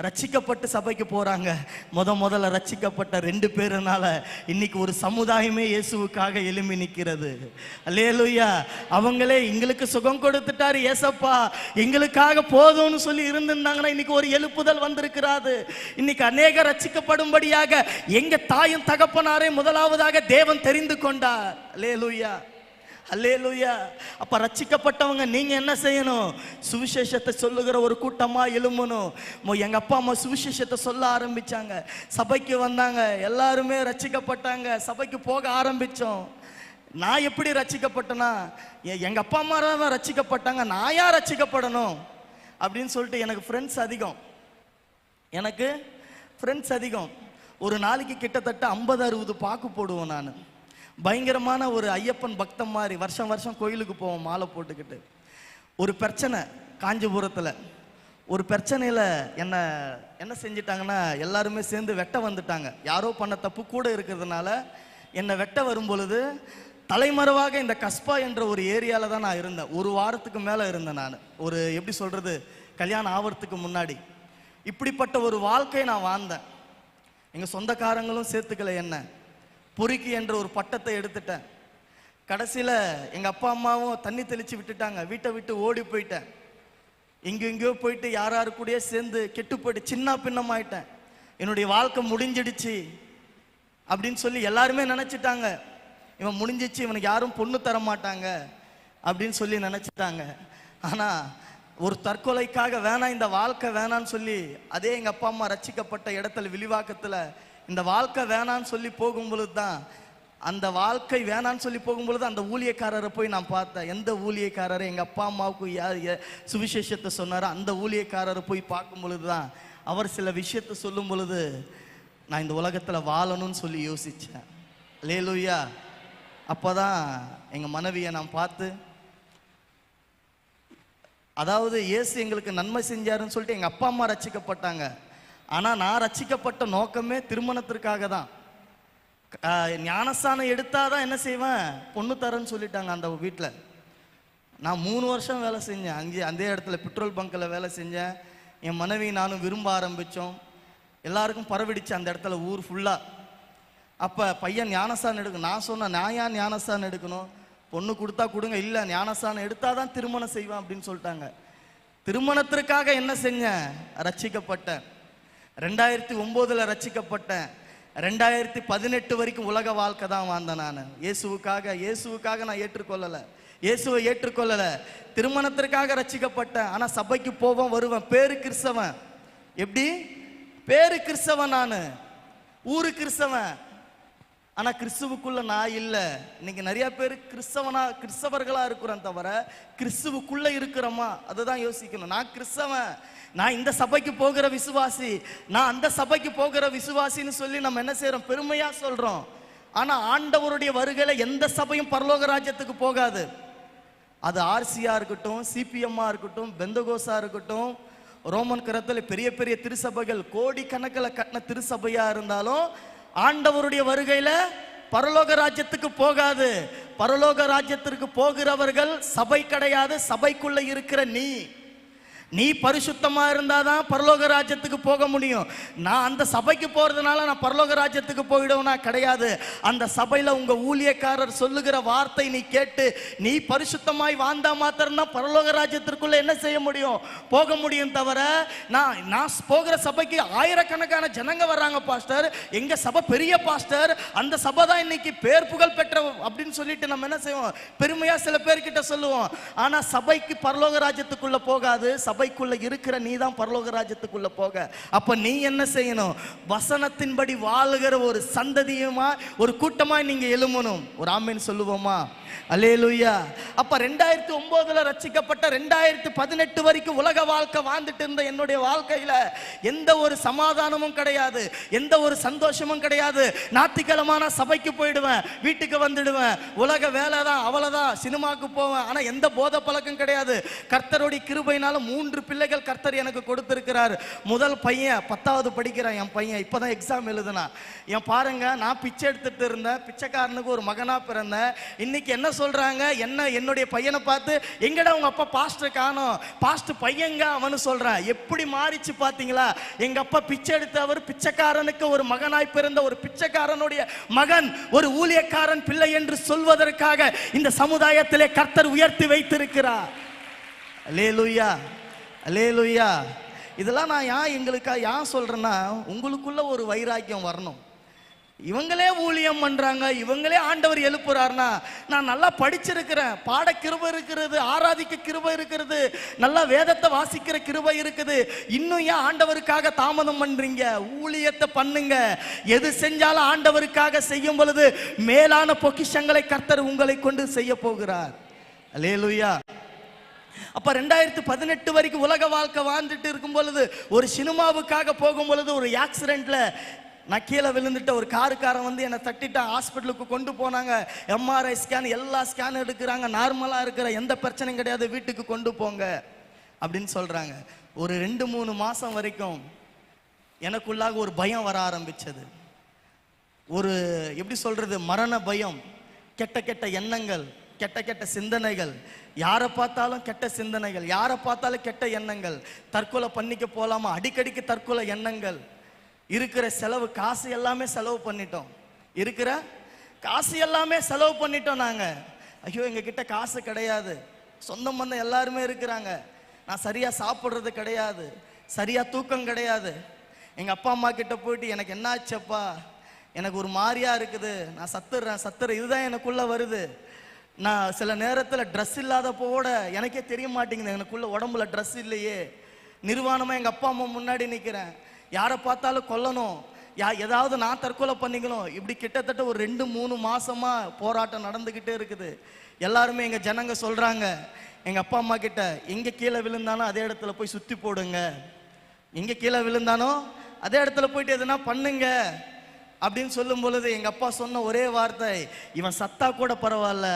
ரட்சிக்கப்பட்டு சபைக்கு போகிறாங்க. முதல்ல ரட்சிக்கப்பட்ட 2 பேருனால இன்னைக்கு ஒரு சமுதாயமே இயேசுவுக்காக எழும்பி நிற்கிறது. அல்லேலூயா. அவங்களே எங்களுக்கு சுகம் கொடுத்துட்டாரு ஏசப்பா, எங்களுக்காக போதும்னு சொல்லி இருந்திருந்தாங்கன்னா இன்னைக்கு ஒரு எழுப்புதல் வந்திருக்கிறாது. இன்னைக்கு அநேக ரட்சிக்கப்படும்படியாக எங்க தாயும் தகப்பனாரே முதலாவதாக தேவன் தெரிந்து கொண்டார். அல்லேலூயா, அல்லேலூயா. அப்ப ரட்சிக்கப்பட்டவங்க நீங்க என்ன செய்யணும்? சுவிசேஷத்தை சொல்லுகிற ஒரு கூட்டமா எழும்பணும். எங்க அப்பா அம்மா சுவிசேஷத்தை சொல்ல ஆரம்பிச்சாங்க, சபைக்கு வந்தாங்க, எல்லாருமே ரட்சிக்கப்பட்டாங்க, சபைக்கு போக ஆரம்பிச்சோம். நான் எப்படி ரட்சிக்கப்பட்டேன்னா, எங்க அப்பா அம்மா தான் ரட்சிக்கப்பட்டாங்க, நான் யார் ரட்சிக்கப்படணும் அப்படின்னு சொல்லிட்டு எனக்கு ஃப்ரெண்ட்ஸ் அதிகம். ஒரு நாளைக்கு கிட்டத்தட்ட 50-60 பாக்கு போடுவோம். நான் பயங்கரமான ஒரு ஐயப்பன் பக்தம் மாதிரி வருஷம் கோயிலுக்கு போவோம் மாலை போட்டுக்கிட்டு. ஒரு பிரச்சனை காஞ்சிபுரத்தில், ஒரு பிரச்சனையில் என்ன செஞ்சிட்டாங்கன்னா, எல்லாருமே சேர்ந்து வெட்ட வந்துட்டாங்க. யாரோ பண்ண தப்பு கூட இருக்கிறதுனால என்னை வெட்ட வரும் பொழுது தலைமறைவாக இந்த கஸ்பா என்ற ஒரு ஏரியாவில் தான் நான் இருந்தேன். ஒரு வாரத்துக்கு மேலே இருந்தேன். நான் ஒரு எப்படி சொல்கிறது, கல்யாணம் ஆகிறதுக்கு முன்னாடி இப்படிப்பட்ட ஒரு வாழ்க்கையை நான் வாழ்ந்தேன். எங்கள் சொந்தக்காரங்களும் சேர்த்துக்கல, என்ன பொறுக்கி என்ற ஒரு பட்டத்தை எடுத்துட்டேன். கடைசியில் எங்கள் அப்பா அம்மாவும் தண்ணி தெளித்து விட்டுட்டாங்க, வீட்டை விட்டு ஓடி போயிட்டேன். எங்கெங்கேயோ போயிட்டு யார் கூடயே சேர்ந்து கெட்டு போயிட்டு சின்ன பின்னமாயிட்டேன். என்னுடைய வாழ்க்கை முடிஞ்சிடுச்சு அப்படின்னு சொல்லி எல்லாருமே நினச்சிட்டாங்க. இவன் முடிஞ்சிச்சு, இவனுக்கு யாரும் பொண்ணு தர மாட்டாங்க அப்படின்னு சொல்லி நினச்சிட்டாங்க. ஆனால் ஒரு தற்கொலைக்காக வேணாம், இந்த வாழ்க்கை வேணான்னு சொல்லி அதே எங்கள் அப்பா அம்மா ரட்சிக்கப்பட்ட இடத்துல விழிவாக்கத்தில் இந்த வாழ்க்கை வேணான்னு சொல்லி போகும்பொழுது தான், அந்த வாழ்க்கை வேணான்னு சொல்லி போகும்பொழுது அந்த ஊழியக்காரரை போய் நான் பார்த்தேன். எந்த ஊழியக்காரரை எங்கள் அப்பா அம்மாவுக்கு யார் சுவிசேஷத்தை சொன்னாரோ அந்த ஊழியக்காரரை போய் பார்க்கும் பொழுது தான் அவர் சில விஷயத்தை சொல்லும் பொழுது நான் இந்த உலகத்தில் வாழணும்னு சொல்லி யோசித்தேன். அல்லேலூயா. அப்போ தான் எங்கள் மனைவியை நான் பார்த்து, அதாவது இயேசு எங்களுக்கு நன்மை செஞ்சாருன்னு சொல்லிட்டு எங்கள் அப்பா அம்மா ரட்சிக்கப்பட்டாங்க. ஆனால் நான் ரட்சிக்கப்பட்ட நோக்கமே திருமணத்திற்காக தான். ஞானஸ்தானம் எடுத்தாதான் என்ன செய்வேன், பொண்ணு தரேன்னு சொல்லிட்டாங்க அந்த வீட்டில். நான் 3 வருஷம் வேலை செஞ்சேன். அதே இடத்துல பெட்ரோல் பங்கில் வேலை செஞ்சேன். என் மனைவி நானும் விரும்ப ஆரம்பித்தோம். எல்லாருக்கும் பரவிடுச்சு அந்த இடத்துல, ஊர் ஃபுல்லாக. அப்போ பையன் ஞானஸ்தானம் எடுக்கணும். நான் சொன்னேன், நான் ஏன் ஞானஸ்தானம் எடுக்கணும், பொண்ணு கொடுத்தா கொடுங்க, இல்லை ஞானஸ்தானம் எடுத்தால் தான் திருமணம் செய்வேன் அப்படின்னு சொல்லிட்டாங்க. திருமணத்திற்காக என்ன செஞ்சேன், ரட்சிக்கப்பட்டேன். 2009 ரட்சிக்கப்பட்டேன். 2018 வரைக்கும் உலக வாழ்க்கை தான் வாழ்ந்தேன் நான். இயேசுவுக்காக நான் ஏற்றுக்கொள்ளலை, இயேசுவை ஏற்றுக்கொள்ளலை. திருமணத்திற்காக ரட்சிக்கப்பட்டேன். ஆனால் சபைக்கு போவேன் வருவேன், பேரு கிறிஸ்தவன். எப்படி பேரு கிறிஸ்தவன், நான் ஊரு கிறிஸ்தவன், ஆனால் கிறிஸ்துவுக்குள்ள நான் இல்லை. இன்னைக்கு நிறைய பேர் கிறிஸ்தவர்களா இருக்கிறோம் தவிர கிறிஸ்துவுக்குள்ள இருக்கிறோமா அதுதான் யோசிக்கணும். நான் கிறிஸ்தவன், நான் இந்த சபைக்கு போகிற விசுவாசி, நான் அந்த சபைக்கு போகிற விசுவாசின்னு சொல்லி நம்ம என்ன செய்யறோம், பெருமையா சொல்றோம். ஆனா ஆண்டவருடைய வருகையில எந்த சபையும் பரலோக ராஜ்யத்துக்கு போகாது. அது ஆர்சியா இருக்கட்டும், சிபிஎம்மா இருக்கட்டும், பெந்தகோசா இருக்கட்டும், ரோமன் கரத்தில் பெரிய பெரிய திருச்சபைகள் கோடி கணக்கில் கட்டின திருச்சபையா இருந்தாலும் ஆண்டவருடைய வருகையில பரலோக ராஜ்யத்துக்கு போகாது. பரலோக ராஜ்யத்திற்கு போகிறவர்கள் சபை கிடையாது, சபைக்குள்ள இருக்கிற நீ பரிசுத்தமா இருந்தாதான் பரலோக ராஜ்யத்துக்கு போக முடியும். நான் அந்த சபைக்கு போறதுனால நான் பரலோக ராஜ்யத்துக்கு போயிடுவேனா? கிடையாது. அந்த சபையில உங்க ஊழியக்காரர் சொல்லுகிற வார்த்தை நீ கேட்டு நீ பரிசுத்தமாய் வாழ்ந்தா மாத்திரம்தான் பரலோக ராஜ்யத்திற்குள்ள என்ன செய்ய முடியும்? போக முடியும். தவிர நான் போகிற சபைக்கு ஆயிரக்கணக்கான ஜனங்க வர்றாங்க பாஸ்டர், எங்க சபை பெரிய பாஸ்டர், அந்த சபை தான் இன்னைக்கு பேர் புகழ் பெற்ற அப்படின்னு சொல்லிட்டு நம்ம என்ன செய்வோம்? பெருமையா சில பேர்கிட்ட சொல்லுவோம். ஆனா சபைக்கு பரலோக ராஜ்யத்துக்குள்ள போகாது. சபைக்குள்ள இருக்கிற நீ தான் பரலோக ராஜ்யத்துக்குள்ள போக. அப்ப நீ என்ன செய்யணும்? வசனத்தின்படி வாழுகிற ஒரு சந்ததியுமா ஒரு கூட்டமா நீங்க எழுமணும். ஒரு ஆமீன் சொல்லுவோமா? அல்லேலூயா. அப்ப 2009 ரட்சிக்கப்பட்ட 2018 வரைக்கும் உலக வாழ்க்கை வாழ்ந்துட்டு இருந்த என்னுடைய வாழ்க்கையில எந்த ஒரு சமாதானமும் கிடையாது, எந்த ஒரு சந்தோஷமும் கிடையாது. ஞாயிற்றுக்கிழமை சபைக்கு போயிடுவேன், வீட்டுக்கு வந்துடுவேன், உலக வேலை தான், அவ்வளவுதான், சினிமாவுக்கு போவேன். ஆனா எந்த போதை பழக்கம் கிடையாது. கர்த்தருடைய கிருபையினால 3 பிள்ளைகள் கர்த்தர் எனக்கு கொடுத்திருக்கிறார். முதல் பையன் 10வது படிக்கிறான். என் பையன் இப்பதான் எக்ஸாம் எழுதுனா. என் பாருங்க, நான் பிச்சை எடுத்துட்டு இருந்தேன், பிச்சைக்காரனுக்கு ஒரு மகனா பிறந்தேன். இன்னைக்கு என்ன சொல்றாங்க? என்னுடைய பையனை பார்த்து எங்கடா உங்க அப்பா பாஸ்டர் காணோம், பாஸ்டர் பையங்க அவனு சொல்றான். எப்படி மாறிச்சு பாத்தீங்களா? எங்க அப்பா பிச்சை எடுத்தவர் பிச்சைக்காரனுக்கு ஒரு மகனாய் பிறந்த ஒரு பிச்சைக்காரனுடைய மகன் ஒரு ஊழியக்காரன் பிள்ளை என்று சொல்வதற்காக இந்த சமுதாயத்திலே கர்த்தர் உயர்த்தி வைத்திருக்கிறார். அல்லேலூயா, அல்லேலூயா. இதெல்லாம் நான் எங்களுக்காக சொல்றேன்னா, உங்களுக்குள்ள ஒரு வைராக்கியம் வரணும். இவங்களே ஊழியம் பண்றாங்க, இவங்களே ஆண்டவர் எழுப்புறாருனா, நான் நல்லா படிச்சிருக்கிறேன், பாட கிருபை இருக்கிறது, ஆராதிக்க கிருபை இருக்கிறது, நல்லா வேதத்தை வாசிக்கிற கிருபை இருக்குது, இன்னும் ஏன் ஆண்டவருக்காக தாமதம் பண்றீங்க? ஊழியத்தை பண்ணுங்க. எது செஞ்சாலும் ஆண்டவருக்காக செய்யும் பொழுது மேலான பொக்கிஷங்களை கர்த்தர் உங்களை கொண்டு செய்ய போகிறார். அல்லேலூயா. அப்ப 2018 வரைக்கும் உலக வாழ்க்கை வாழ்ந்துட்டு இருக்கும் பொழுது ஒரு சினிமாவுக்காக போகும் பொழுது ஒரு ஆக்சிடென்ட்ல நான் கீழே விழுந்துட்ட. ஒரு காருக்காரன் வந்து என்னை தட்டிட்டா, ஹாஸ்பிட்டலுக்கு கொண்டு போனாங்க. எம்ஆர்ஐ ஸ்கேன் எல்லா ஸ்கேன் எடுக்கிறாங்க, நார்மலா இருக்கிற எந்த பிரச்சனையும் கிடையாது, வீட்டுக்கு கொண்டு போங்க அப்படின்னு சொல்றாங்க. ஒரு 2-3 மாசம் வரைக்கும் எனக்குள்ளாக ஒரு பயம் வர ஆரம்பிச்சது. ஒரு எப்படி சொல்றது, மரண பயம், கெட்ட கெட்ட எண்ணங்கள், கெட்ட கெட்ட சிந்தனைகள், யாரை பார்த்தாலும் கெட்ட சிந்தனைகள், யாரை பார்த்தாலும் கெட்ட எண்ணங்கள், தற்கொலை பண்ணிக்க போலாமா, அடிக்கடிக்கு தற்கொலை எண்ணங்கள். இருக்கிற செலவு காசு எல்லாமே செலவு பண்ணிட்டோம், இருக்கிற காசு எல்லாமே செலவு பண்ணிட்டோம் நாங்க. ஐயோ எங்க கிட்ட காசு கிடையாது, சொந்தம் பந்தம் எல்லாருமே இருக்கிறாங்க, நான் சரியா சாப்பிட்றது கிடையாது, சரியா தூக்கம் கிடையாது. எங்க அப்பா அம்மா கிட்ட போயிட்டு எனக்கு என்ன ஆச்சப்பா, எனக்கு ஒரு மாதிரியா இருக்குது, நான் சத்துறேன், இதுதான் எனக்குள்ள வருது. நான் சில நேரத்தில் ட்ரெஸ் இல்லாதப்போட எனக்கே தெரிய மாட்டேங்குது, எனக்குள்ள உடம்புல ட்ரெஸ் இல்லையே. நிர்வாணமா எங்க அப்பா அம்மா முன்னாடி நிற்கிறேன், யாரை பார்த்தாலும் கொல்லணும், ஏதாவது நான் தற்கொலை பண்ணிக்கணும். இப்படி கிட்டத்தட்ட ஒரு 2-3 மாசமா போராட்டம் நடந்துகிட்டே இருக்குது. எல்லாருமே எங்க ஜனங்க சொல்றாங்க எங்க அப்பா அம்மா கிட்ட, எங்க கீழே விழுந்தானோ அதே இடத்துல போய் சுத்தி போடுங்க, எங்க கீழே விழுந்தானோ அதே இடத்துல போயிட்டு எதுனா பண்ணுங்க அப்படின்னு சொல்லும் பொழுது எங்க அப்பா சொன்ன ஒரே வார்த்தை, இவன் சத்தா கூட பரவாயில்ல,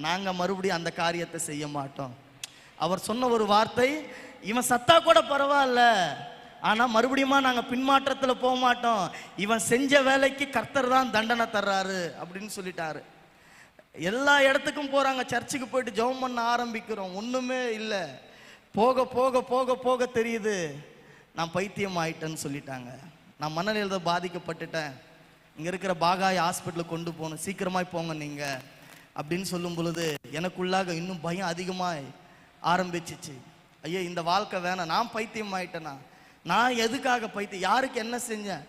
நாங்க மறுபடியும் அந்த காரியத்தை செய்ய மாட்டோம். அவர் சொன்ன ஒரு வார்த்தை, இவன் சத்தா கூட பரவாயில்ல, ஆனா மறுபடியுமா நாங்க பின்மாற்றத்துல போக மாட்டோம், இவன் செஞ்ச வேலைக்கு கர்த்தர் தான் தண்டனை தர்றாரு அப்படின்னு சொல்லிட்டாரு. எல்லா இடத்துக்கும் போறாங்க, சர்ச்சுக்கு போயிட்டு ஜெபம் பண்ண ஆரம்பிக்கிறோம், ஒண்ணுமே இல்லை. போக போக போக போக தெரியுது நான் பைத்தியம் ஆயிட்டேன்னு சொல்லிட்டாங்க. நான் மனநிலை பாதிக்கப்பட்டுட்டேன், இங்க இருக்கிற பாகாய் ஹாஸ்பிட்டலுக்கு கொண்டு போகணும், சீக்கிரமாய் போங்க நீங்க அப்படின்னு சொல்லும் பொழுது எனக்குள்ளாக இன்னும் பயம் அதிகமாய் ஆரம்பிச்சிச்சு. ஐயோ இந்த வாழ்க்கை வேணாம், நான் பைத்தியம் ஆயிட்டேனா, நான் எதுக்காக பைத்தியம், யாருக்கு என்ன செஞ்சேன்?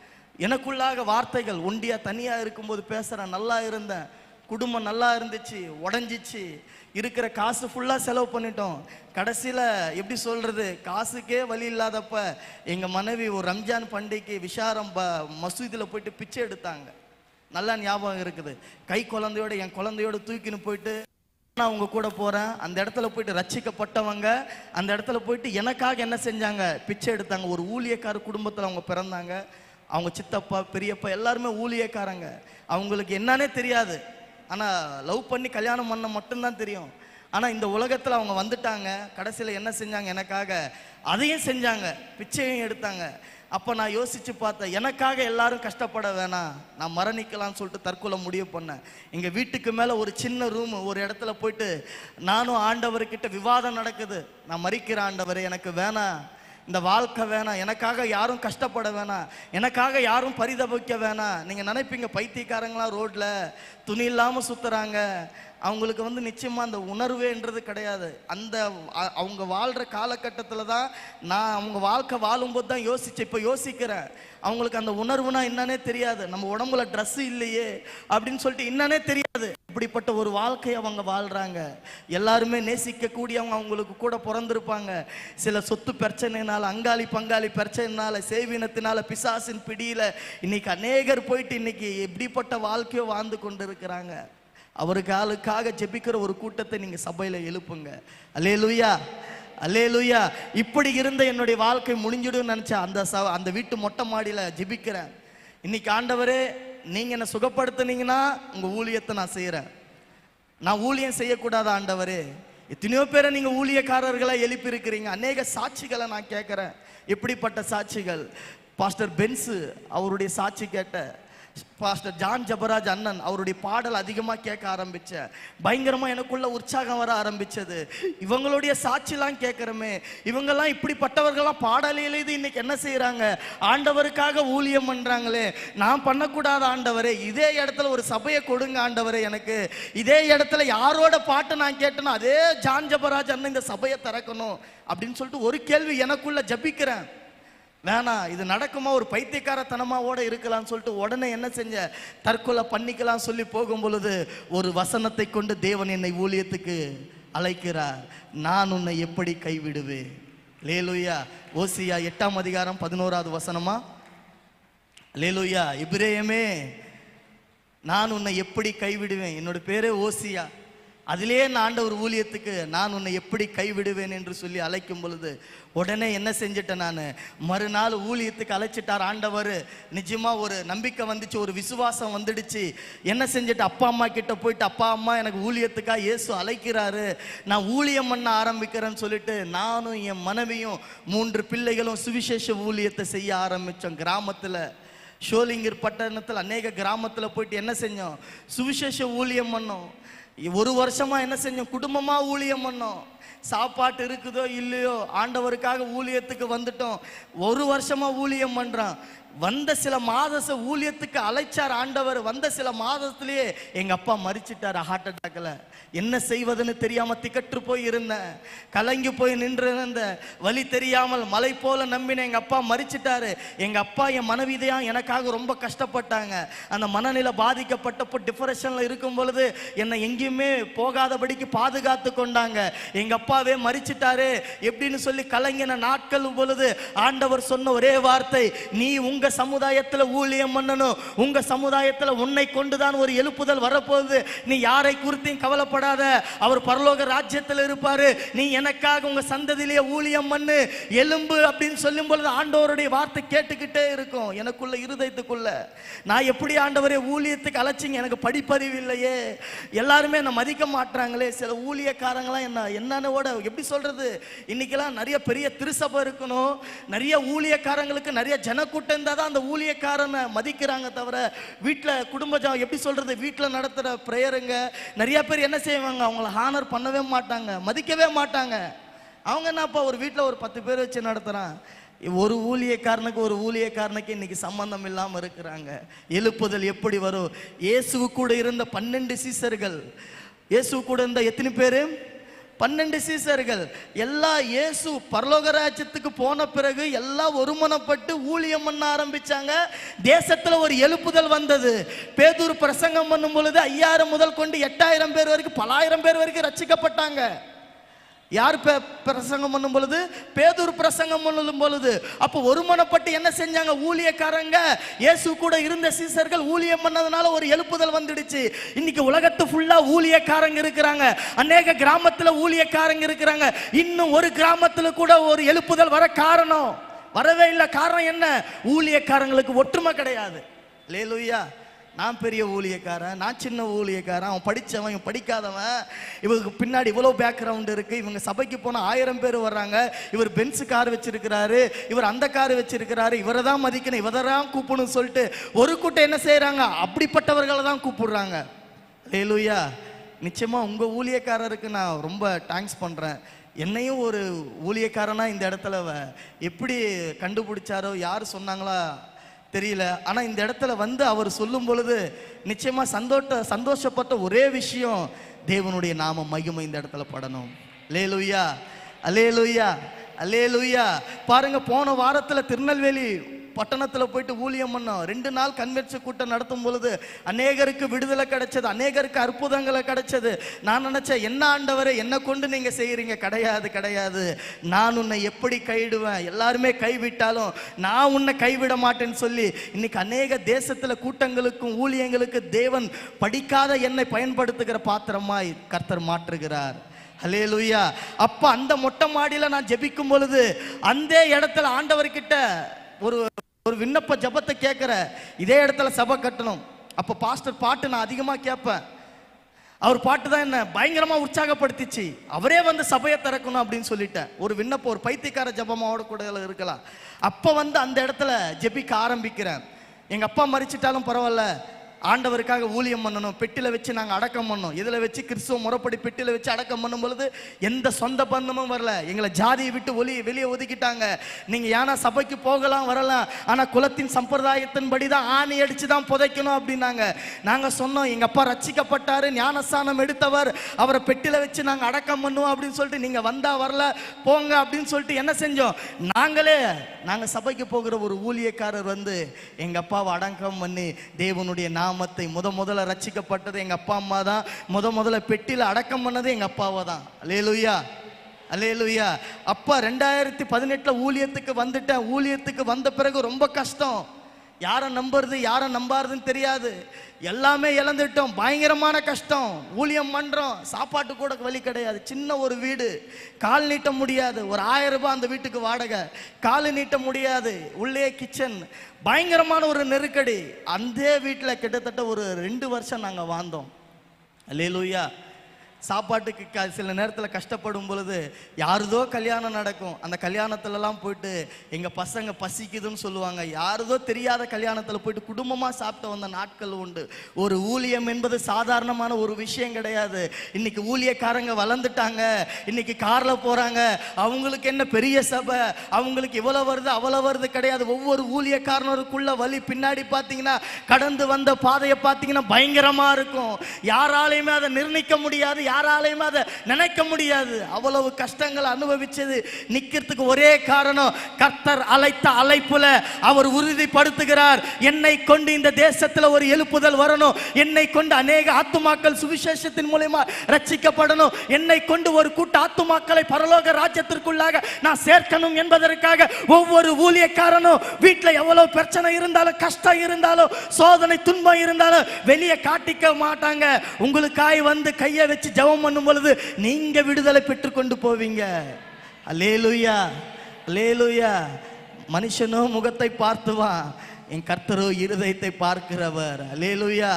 எனக்குள்ளாக வார்த்தைகள், ஒண்டியா தனியா இருக்கும்போது பேசுறேன், நல்லா இருந்தேன், குடும்பம் நல்லா இருந்துச்சு, உடஞ்சிச்சு, இருக்கிற காசு ஃபுல்லா செலவு பண்ணிட்டோம். கடைசியில எப்படி சொல்றது, காசுக்கே வழி இல்லாதப்ப எங்க மனைவி ஒரு ரம்ஜான் பண்டிகைக்கு விஷாரம் மசூதியில் போயிட்டு பிச்சை எடுத்தாங்க. நல்லா ஞாபகம் இருக்குது. கை குழந்தையோட என் குழந்தையோட தூக்கின்னு போயிட்டு நான் உங்க கூட போறேன். அந்த இடத்துல போயிட்டு ரட்சிக்கப்பட்டவங்க அந்த இடத்துல போயிட்டு எனக்காக என்ன செஞ்சாங்க, பிச்சை எடுத்தாங்க. ஒரு ஊழியக்கார குடும்பத்தில் அவங்க பிறந்தாங்க. அவங்க சித்தப்பா பெரியப்பா எல்லாருமே ஊழியக்காரங்க. அவங்களுக்கு என்னன்னே தெரியாது. ஆனால் லவ் பண்ணி கல்யாணம் பண்ண மட்டும்தான் தெரியும். ஆனால் இந்த உலகத்தில் அவங்க வந்துட்டாங்க. கடைசியில் என்ன செஞ்சாங்க? எனக்காக அதையும் செஞ்சாங்க, பிச்சையும் எடுத்தாங்க. அப்போ நான் யோசித்து பார்த்தேன், எனக்காக எல்லாரும் கஷ்டப்பட வேணாம், நான் மரணிக்கலாம்னு சொல்லிட்டு தற்கொலை முடிவு பண்ணேன். எங்கள் வீட்டுக்கு மேலே ஒரு சின்ன ரூம், ஒரு இடத்துல போயிட்டு நானும் ஆண்டவர்கிட்ட விவாதம் நடக்குது. நான் மறிக்கிற ஆண்டவரே, எனக்கு வேணாம், இந்த வாழ்க்கை வேணாம், எனக்காக யாரும் கஷ்டப்பட வேணாம், எனக்காக யாரும் பரிதபிக்க வேணாம். நீங்கள் நினைப்பீங்க பைத்தியக்காரங்களாம் ரோட்டில் துணி இல்லாமல் சுற்றுறாங்க, அவங்களுக்கு நிச்சயமாக அந்த உணர்வேன்றது கிடையாது. அந்த அவங்க வாழ்கிற காலகட்டத்தில் தான் நான் அவங்க வாழ்க்கை வாழும்போது தான் யோசித்தேன். இப்போ யோசிக்கிறேன், அவங்களுக்கு அந்த உணர்வுனா என்னன்னே தெரியாது. நம்ம உடம்புல ட்ரெஸ்ஸு இல்லையே அப்படின்னு சொல்லிட்டு என்னன்னே தெரியாது. இப்படிப்பட்ட ஒரு வாழ்க்கையை அவங்க வாழ்கிறாங்க. எல்லாருமே நேசிக்கக்கூடியவங்க அவங்களுக்கு கூட பிறந்திருப்பாங்க. சில சொத்து பிரச்சனைனால, அங்காளி பங்காளி பிரச்சனைனால, சேவினத்தினால, பிசாசின் பிடியில் இன்னைக்கு அநேகர் போயிட்டு இன்னைக்கு எப்படிப்பட்ட வாழ்க்கையோ வாழ்ந்து கொண்டு இருக்கிறாங்க. அவருக்கு ஆளுக்காக ஜெபிக்கிற ஒரு கூட்டத்தை நீங்க சபையில எழுப்புங்க. அல்லேலூயா, அல்லேலூயா. இப்படி இருந்த என்னுடைய வாழ்க்கை முடிஞ்சிடும் நினைச்சா அந்த வீட்டு மொட்டை மாடியில ஜெபிக்கிறேன். இன்னைக்கு ஆண்டவரே, நீங்க என்ன சுகப்படுத்துனீங்கன்னா உங்க ஊழியத்தை நான் செய்யறேன். நான் ஊழியம் செய்யக்கூடாத ஆண்டவரே? எத்தனையோ பேரை நீங்க ஊழியக்காரர்களை எழுப்பி இருக்கிறீங்க. அநேக சாட்சிகளை நான் கேட்கிறேன். எப்படிப்பட்ட சாட்சிகள்? பாஸ்டர் பென்ஸு அவருடைய சாட்சி கேட்ட, பாஸ்டர் ஜான் ஜபராஜ் அண்ணன் அவருடைய பாடல் அதிகமாக கேட்க ஆரம்பித்தேன். பயங்கரமாக எனக்குள்ள உற்சாகம் வர ஆரம்பித்தது. இவங்களுடைய சாட்சிலாம் கேட்குறமே, இவங்கெல்லாம் இப்படிப்பட்டவர்கள்லாம் பாடல் எழுதி இன்னைக்கு என்ன செய்கிறாங்க? ஆண்டவருக்காக ஊழியம் பண்ணுறாங்களே, நான் பண்ணக்கூடாத ஆண்டவரே, இதே இடத்துல ஒரு சபையை கொடுங்க ஆண்டவரே, எனக்கு இதே இடத்துல யாரோட பாட்டு நான் கேட்டேனோ அதே ஜான் ஜபராஜ் அண்ணன் இந்த சபையை திறக்கணும் அப்படின்னு சொல்லிட்டு ஒரு கேள்வி எனக்குள்ள ஜபிக்கிறேன். வேணாம், இது நடக்குமா, ஒரு பைத்தியக்காரத்தனமாவோட இருக்கலாம்னு சொல்லிட்டு உடனே என்ன செஞ்ச? தற்கொலை பண்ணிக்கலாம் சொல்லி போகும் பொழுது ஒரு வசனத்தை கொண்டு தேவன் என்னை ஊழியத்துக்கு அழைக்கிறார். நான் உன்னை எப்படி கைவிடுவேன்? லேலுயா. ஓசியா 8ஆம் அதிகாரம் 11வது வசனமா? லேலுயா. எபிரேயமே, நான் உன்னை எப்படி கைவிடுவேன்? என்னோட பேரே ஓசியா. அதிலே நான் ஆண்டவர் ஊழியத்துக்கு நான் உன்னை எப்படி கைவிடுவேன் என்று சொல்லி அழைக்கும் பொழுது உடனே என்ன செஞ்சிட்டேன்? நான் மறுநாள் ஊழியத்துக்கு அழைச்சிட்டார் ஆண்டவர். நிஜமா ஒரு நம்பிக்கை வந்துச்சு, ஒரு விசுவாசம் வந்துடுச்சு. என்ன செஞ்சுட்டு அப்பா அம்மா கிட்ட போயிட்டு, அப்பா அம்மா எனக்கு ஊழியத்துக்காக இயேசு அழைக்கிறாரு, நான் ஊழியம் பண்ண ஆரம்பிக்கிறேன்னு சொல்லிட்டு நானும் என் மனைவியும் 3 பிள்ளைகளும் சுவிசேஷ ஊழியத்தை செய்ய ஆரம்பித்தோம். கிராமத்தில், ஷோலிங்கர் பட்டணத்தில் அநேக கிராமத்தில் போயிட்டு என்ன செஞ்சோம்? சுவிசேஷ ஊழியம் பண்ணோம். 1 வருஷமா என்ன செஞ்சோம்? குடும்பமா ஊழியம் பண்ணோம். சாப்பாட்டு இருக்குதோ இல்லையோ ஆண்டவருக்காக ஊழியத்துக்கு வந்துட்டோம். 1 வருஷமா ஊழியம் பண்றான். வந்த சில மாதம் ஊழியத்துக்கு அழைச்சார் ஆண்டவர். வந்த சில மாதத்திலேயே எங்க அப்பா மரிச்சிட்டார் ஹார்ட் அட்டாக்ல. என்ன செய்வதுன்னு தெரியாம திக்கற்று போய் இருந்தேன், கலங்கி போய் நின்று இருந்தேன், வழி தெரியாமல் மலை போல நம்பினேன். எங்க அப்பா மரிச்சிட்டாரு. எங்க அப்பா என் மனைவிதையா எனக்காக ரொம்ப கஷ்டப்பட்டாங்க. அந்த மனநிலை பாதிக்கப்பட்டப்போ டிப்ரெஷன்ல இருக்கும் பொழுது என்னை எங்கேயுமே போகாதபடிக்கு பாதுகாத்து கொண்டாங்க. எங்க அப்பாவே மரிச்சிட்டாரு எப்படின்னு சொல்லி கலங்கின நாட்கள் பொழுது ஆண்டவர் சொன்ன ஒரே வார்த்தை, நீ உங்க சமுதாயத்தில் ஊழியம் பண்ணணும், உங்க சமுதாயத்தில் உன்னை கொண்டுதான் ஒரு எழுப்புதல் வரப்போகுது, நீ யாரை குறித்தும் கவலைப்படாத, அவர் பரலோக ராஜ்யத்தில் இருப்பாரு, நீ எனக்காக உங்க சந்ததியிலேயே ஊழியம் பண்ணு, எலும்பு அப்படின்னு சொல்லும் பொழுது ஆண்டவருடைய வார்த்தை கேட்டுக்கிட்டே இருக்கும் எனக்குள்ள இருதயத்துக்குள்ள. நான் எப்படி ஆண்டவரே ஊழியத்துக்கு அழைச்சிங்க? எனக்கு படிப்பறிவு இல்லையே, எல்லாருமே என்ன மதிக்க மாட்டாங்களே, சில ஊழியக்காரங்களாம் என்னோட எப்படி சொல்றது, இன்னைக்கெல்லாம் நிறைய பெரிய திருசபை இருக்கணும், நிறைய ஊழியக்காரங்களுக்கு நிறைய ஜனக்கூட்டம் தான் அந்த ஊழியக்காரனை மதிக்கிறாங்க தவிர வீட்டில் குடும்பம் எப்படி சொல்றது, வீட்டில் நடத்துகிற பிரேயருங்க நிறைய பேர் என்ன செய்வாங்க? அவங்கள ஹானர் பண்ணவே மாட்டாங்க, மதிக்கவே மாட்டாங்க. அவங்க என்னப்பா ஒரு வீட்டில் ஒரு 10 பேர் வச்சு நடத்துகிறான். ஒரு ஊழியக்காரனுக்கு இன்னைக்கு சம்பந்தம் இல்லாமல் இருக்கிறாங்க. எழுப்புதல் எப்படி வரும்? இயேசு கூட இருந்த 12 சீசர்கள், இயேசு கூட இருந்த எத்தனை பேர்? 12 சீசர்கள். எல்லா இயேசு பரலோக ராஜ்யத்துக்கு போன பிறகு எல்லாம் ஒருமனப்பட்டு ஊழியம் பண்ண ஆரம்பிச்சாங்க. தேசத்துல ஒரு எழுப்புதல் வந்தது. பேதுரு பிரசங்கம் பண்ணும் பொழுது 5000 முதல் கொண்டு 8000 பேர் வரைக்கும், பலாயிரம் பேர் வரைக்கும் ரட்சிக்கப்பட்டாங்க. யார் பிரசங்கம் பண்ணும் பொழுது? பேதுரு பிரசங்கம் பண்ணும் பொழுது. அப்போ ஒருமனப்பட்டு என்ன செஞ்சாங்க? ஊழியக்காரங்க, இயேசு கூட இருந்த சீசர்கள் ஊழியம் பண்ணதுனால ஒரு எழுப்புதல் வந்துடுச்சு. இன்னைக்கு உலகத்து ஃபுல்லா ஊழியக்காரங்க இருக்கிறாங்க, அநேக கிராமத்துல ஊழியக்காரங்க இருக்கிறாங்க. இன்னும் ஒரு கிராமத்துல கூட ஒரு எழுப்புதல் வர காரணம் வரவே இல்லை. காரணம் என்ன? ஊழியக்காரங்களுக்கு ஒற்றுமை கிடையாது. அல்லேலூயா. நான் பெரிய ஊழியக்காரன், நான் சின்ன ஊழியக்காரன், அவன் படித்தவன், இவன் படிக்காதவன், இவருக்கு பின்னாடி இவ்வளோ பேக்ரவுண்ட் இருக்குது, இவங்க சபைக்கு போனால் 1000 பேர் வர்றாங்க, இவர் பென்ஸ் கார் வச்சிருக்கிறாரு, இவர் அந்த கார் வச்சிருக்கிறாரு, இவரை தான் மதிக்கணும், இவரை தான் கூப்பிடணும்னு சொல்லிட்டு ஒரு கூட்டம் என்ன செய்கிறாங்க? அப்படிப்பட்டவர்களை தான் கூப்பிடுறாங்க. அல்லேலூயா. நிச்சயமாக உங்கள் ஊழியக்காரருக்கு நான் ரொம்ப தேங்க்ஸ் பண்ணுறேன். என்னையும் ஒரு ஊழியக்காரனா இந்த இடத்துல எப்படி கண்டுபிடிச்சாரோ, யார் சொன்னாங்களா தெரியல. ஆனால் இந்த இடத்துல வந்து அவர் சொல்லும் பொழுது நிச்சயமாக சந்தோஷப்பட்ட ஒரே விஷயம், தேவனுடைய நாம மகிமை இந்த இடத்துல படணும். அல்லேலூயா, அல்லேலூயா, அல்லேலூயா. பாருங்க, போன வாரத்தில் திருநெல்வேலி பட்டணத்தில் போயிட்டு ஊழியம் பண்ணோம். 2 நாள் கன்வென்ஷன் கூட்டம் நடத்தும் பொழுது அநேகருக்கு விடுதலை கிடைச்சது, அநேகருக்கு அற்புதங்களை கிடைச்சது. நான் நினைச்சேன், என்ன ஆண்டவரே என்னை கொண்டு நீங்க செய்யறீங்க? கிடையாது, கிடையாது. நான் உன்னை எப்படி கைவிடுவேன்? எல்லாருமே கைவிட்டாலும் நான் உன்னை கைவிட மாட்டேன்னு சொல்லி இன்னைக்கு அநேக தேசத்துல கூட்டங்களுக்கும் ஊழியங்களுக்கு தேவன் படிக்காத என்னை பயன்படுத்துகிற பாத்திரமாய் கர்த்தர் மாற்றுகிறார். அல்லேலூயா. அப்ப அந்த மொட்டை மாடியில நான் ஜெபிக்கும் பொழுது அந்த இடத்துல ஆண்டவர்கிட்ட ஒரு விண்ணப்ப ஜபத்தை கேட்கிற, இதே இடத்துல சபை கட்டணும். அப்ப பாஸ்டர் பாட்டு நான் அதிகமா கேட்பேன். அவர் பாட்டு தான் என்ன பயங்கரமா உற்சாகப்படுத்திச்சு. அவரே வந்து சபையை திறக்கணும் அப்படின்னு சொல்லிட்டேன். ஒரு விண்ணப்பம், ஒரு பைத்தியக்கார ஜபமாவோட கூட இருக்கலாம். அப்ப வந்து அந்த இடத்துல ஜெபிக்க ஆரம்பிக்கிறேன். எங்க அப்பா மரிச்சிட்டாலும் பரவாயில்ல, ஆண்டவருக்காக ஊழியம் பண்ணணும். பெட்டியில் வச்சு நாங்கள் அடக்கம் பண்ணோம். இதில் வச்சு கிறிஸ்துவ முறைப்படி பெட்டியில் வச்சு அடக்கம் பண்ணும் பொழுது எந்த சொந்த பந்தமும் வரல. எங்களை ஜாதியை விட்டு வெளியே ஒதுக்கிட்டாங்க. நீங்கள் ஏன்னா சபைக்கு போகலாம் வரலாம், ஆனால் குலத்தின் சம்பிரதாயத்தின்படி தான் ஆணி அடித்து தான் புதைக்கணும் அப்படின்னாங்க. நாங்கள் சொன்னோம், எங்கள் அப்பா ரட்சிக்கப்பட்டார், ஞானஸ்தானம் எடுத்தவர், அவரை பெட்டியில் வச்சு நாங்கள் அடக்கம் பண்ணுவோம் அப்படின்னு சொல்லிட்டு நீங்கள் வந்தா வரல போங்க அப்படின்னு சொல்லிட்டு என்ன செஞ்சோம்? நாங்கள் சபைக்கு போகிற ஒரு ஊழியக்காரர் வந்து எங்கள் அப்பாவை அடக்கம் பண்ணி தேவனுடைய நாமத்தை முதல்ல ரட்சிக்கப்பட்டது எங்க அப்பா அம்மா தான். முதல்ல பெட்டியில் அடக்கம் பண்ணது எங்க அப்பாவை தான். அல்லேலூயா, அல்லேலூயா. அப்பா 2018 ஊழியத்துக்கு வந்துட்டேன். ஊழியத்துக்கு வந்த பிறகு ரொம்ப கஷ்டம். யாரை நம்புறது யாரை நம்பாருதுன்னு தெரியாது. எல்லாமே இழந்துட்டோம். பயங்கரமான கஷ்டம். ஊழியம் பண்றோம், சாப்பாட்டு கூட வழி கிடையாது. சின்ன ஒரு வீடு, கால் நீட்ட முடியாது. ஒரு 1000 ரூபாய் அந்த வீட்டுக்கு வாடகை, கால் நீட்ட முடியாது. உள்ளே கிச்சன், பயங்கரமான ஒரு நெருக்கடி. அந்த வீட்டில் கிட்டத்தட்ட ஒரு 2 வருஷம் நாங்கள் வாழ்ந்தோம். அல்லேலூயா. சாப்பாட்டுக்கு சில நேரத்தில் கஷ்டப்படும் பொழுது யாருதோ கல்யாணம் நடக்கும். அந்த கல்யாணத்துலலாம் போயிட்டு எங்கள் பசங்க பசிக்குதுன்னு சொல்லுவாங்க. யாருதோ தெரியாத கல்யாணத்தில் போயிட்டு குடும்பமாக சாப்பிட்டு வந்த நாட்கள் உண்டு. ஒரு ஊழியம் என்பது சாதாரணமான ஒரு விஷயம் கிடையாது. இன்னைக்கு ஊழியக்காரங்க வளர்ந்துட்டாங்க, இன்னைக்கு காரில் போகிறாங்க. அவங்களுக்கு என்ன பெரிய சபை, அவங்களுக்கு இவ்வளோ வருது அவ்வளோ வருது கிடையாது. ஒவ்வொரு ஊழியக்காரனருக்குள்ள வழி பின்னாடி பார்த்தீங்கன்னா, கடந்து வந்த பாதையை பார்த்தீங்கன்னா பயங்கரமாக இருக்கும். யாராலையுமே அதை நிர்ணயிக்க முடியாது, யாராலையும் அதை நினைக்க முடியாது. அவ்வளவு கஷ்டங்கள் அனுபவிச்சது நிக்கிறதுக்கு ஒரே காரணம், கர்த்தர் அழைத்த அழைப்புல அவர் உறுதிப்படுத்துகிறார். என்னை கொண்டு இந்த தேசத்துல ஒரு எழுப்புதல் வரணும், என்னை கொண்டு அநேக ஆத்துமாக்கள் சுவிசேஷத்தின் மூலமா ரட்சிக்கப்படணும், என்னை கொண்டு ஒரு கூட்ட ஆத்துமாக்களை பரலோக ராஜ்யத்திற்குள்ளாக நான் சேர்க்கணும் என்பதற்காக ஒவ்வொரு ஊழியக்காரனும் வீட்டில் எவ்வளவு பிரச்சனை இருந்தாலும், கஷ்டம் இருந்தாலும், சோதனை துன்பம் இருந்தாலும் வெளியே காட்டிக்க மாட்டாங்க. உங்களுக்காய் வந்து கையை வச்சு ஜெபம் பண்ணும் பொழுது நீங்க விடுதலை பெற்றுக்கொண்டு போவீங்க. அல்லேலூயா, அல்லேலூயா. மனுஷனோ முகத்தை பார்த்துவான், என் கர்த்தரோ இருதயத்தை பார்க்கிறவர். அல்லேலூயா.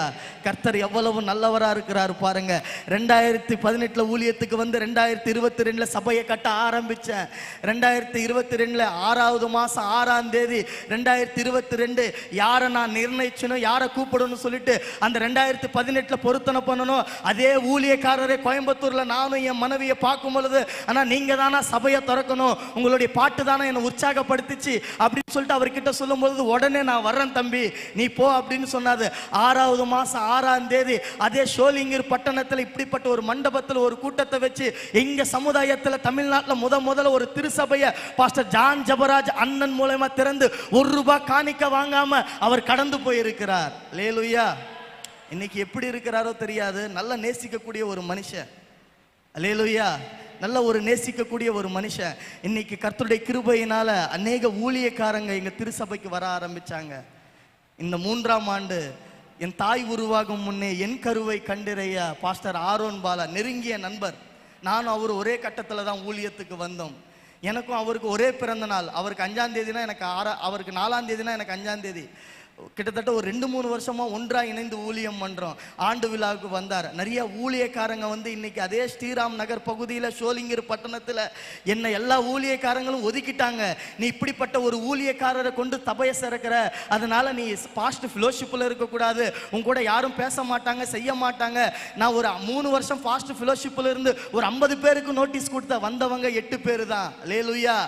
கர்த்தர் எவ்வளவு நல்லவரா இருக்கிறார் பாருங்க. 2018 ஊழியத்துக்கு வந்து 2022 சபையை கட்ட ஆரம்பிச்சேன். 2022 6வது மாசம் 6ஆம் தேதி 2022 யாரை நான் நிர்ணயிச்சனோ, யாரை கூப்பிடணும்னு சொல்லிட்டு அந்த 2018 பொருத்தனை பண்ணணும். அதே ஊழியக்காரரை கோயம்புத்தூர்ல நானும் என் மனைவியை பார்க்கும் பொழுது, ஆனா நீங்க தானா சபையை திறக்கணும், உங்களுடைய பாட்டு தானே என்னை உற்சாகப்படுத்திச்சு அப்படின்னு சொல்லிட்டு அவர்கிட்ட சொல்லும் பொழுது, உடனே நான் வர்றேன் தம்பி நீ போ அப்படின்னு சொன்னாது. 6வது மாசம் 6ஆம் தேதி அதே ஷோலிங்கர் பட்டணத்தில் இப்படிப்பட்ட ஒரு மண்டபத்தில் ஒரு கூட்டத்தை வச்சு எங்க சமுதாயத்தில் தமிழ்நாட்டில் முதல்ல ஒரு திருசபையை பாஸ்டர் ஜான் ஜபராஜ் அண்ணன் மூலமா திறந்து 1 ரூபாய் காணிக்க வாங்காம அவர் கடந்து போயிருக்கிறார். அல்லேலூயா. இன்னைக்கு எப்படி இருக்கிறாரோ தெரியாது, நல்ல நேசிக்கக்கூடிய ஒரு மனுஷன். அல்லேலூயா. நல்ல ஒரு நேசிக்கக்கூடிய ஒரு மனுஷன். இன்னைக்கு கர்த்தருடைய கிருபையினால அநேக ஊழியக்காரங்க எங்க திருசபைக்கு வர ஆரம்பிச்சாங்க. இந்த 3ஆம் ஆண்டு என் தாய் உருவாகும் முன்னே என் கருவை கண்டிரைய பாஸ்டர் ஆரோன் பாலா நெருங்கிய நண்பர். நானும் அவர் ஒரே கட்டத்தில் தான் ஊழியத்துக்கு வந்தோம். எனக்கும் அவருக்கு ஒரே பிறந்த நாள். அவருக்கு 5ஆம் தேதினா எனக்கு அவருக்கு 4ஆம் தேதினா எனக்கு 5ஆம் தேதி. கிட்டத்தட்ட ஒரு 2-3 வருஷமா ஒன்றா இணைந்து ஊழியம் பண்றோம். ஆண்டு விழாவுக்கு வந்தார். நிறைய ஊழியக்காரங்க வந்து இன்னைக்கு அதே ஸ்ரீராம் நகர் பகுதியில் ஷோலிங்கர் பட்டணத்தில் என்ன எல்லா ஊழியக்காரங்களும் ஒதுக்கிட்டாங்க. நீ இப்படிப்பட்ட ஒரு ஊழியக்காரரை கொண்டு சபையை சிறக்கிற, அதனால நீ பாஸ்ட் ஃபெலோஷிப்பில் இருக்கக்கூடாது, உங்க கூட யாரும் பேச மாட்டாங்க, செய்ய மாட்டாங்க. நான் ஒரு 3 வருஷம் பாஸ்ட் ஃபெலோஷிப்பில் இருந்து ஒரு 50 பேருக்கு நோட்டீஸ் கொடுத்த, வந்தவங்க 8 பேர் தான். அல்லேலூயா.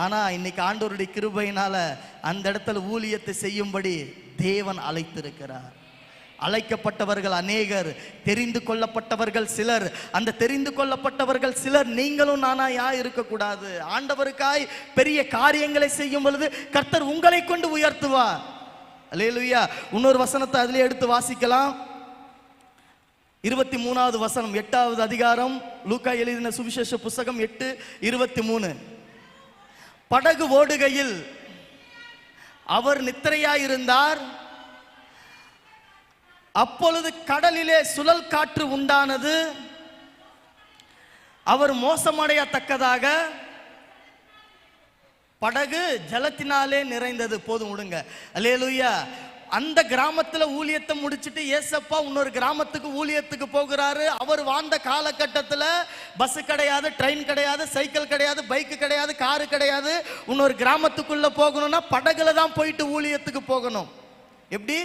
ஆனா இன்னைக்கு ஆண்டவருடைய கிருபையினால அந்த இடத்துல ஊழியத்தை செய்யும்படி தேவன் அழைத்திருக்கிறார். அழைக்கப்பட்டவர்கள் அநேகர், தெரிந்து கொள்ளப்பட்டவர்கள் சிலர். அந்த தெரிந்து கொள்ளப்பட்டவர்கள் சிலர் நீங்களும் நானா இருக்கக்கூடாது. ஆண்டவருக்காய் பெரிய காரியங்களை செய்யும் பொழுது கர்த்தர் உங்களை கொண்டு உயர்த்துவார். அல்லேலூயா. இன்னொரு வசனத்தை அதிலே எடுத்து வாசிக்கலாம். 23வது வசனம், 8வது அதிகாரம், லூக்கா எழுதின சுவிசேஷ புஸ்தகம் 8:23. படகு ஓடுகையில் அவர் நித்திரையாயிருந்தார். அப்பொழுது கடலிலே சுழல் காற்று உண்டானது. அவர் மோசமடையத்தக்கதாக படகு ஜலத்தினாலே நிறைந்தது. போதும் விடுங்க. அல்லேலூயா. அந்த கிராமத்தில் ஊழியத்தை முடிச்சுட்டு ஏசப்பா இன்னொரு கிராமத்துக்கு ஊழியத்துக்கு போகிறாரு. அவர் வாழ்ந்த காலகட்டத்தில் பஸ் கிடையாது, ட்ரெயின் கிடையாது, சைக்கிள் கிடையாது, பைக்கு கிடையாது, காரு கிடையாது. இன்னொரு கிராமத்துக்குள்ள போகணும்னா படகுல தான் போயிட்டு ஊழியத்துக்கு போகணும். எப்படி?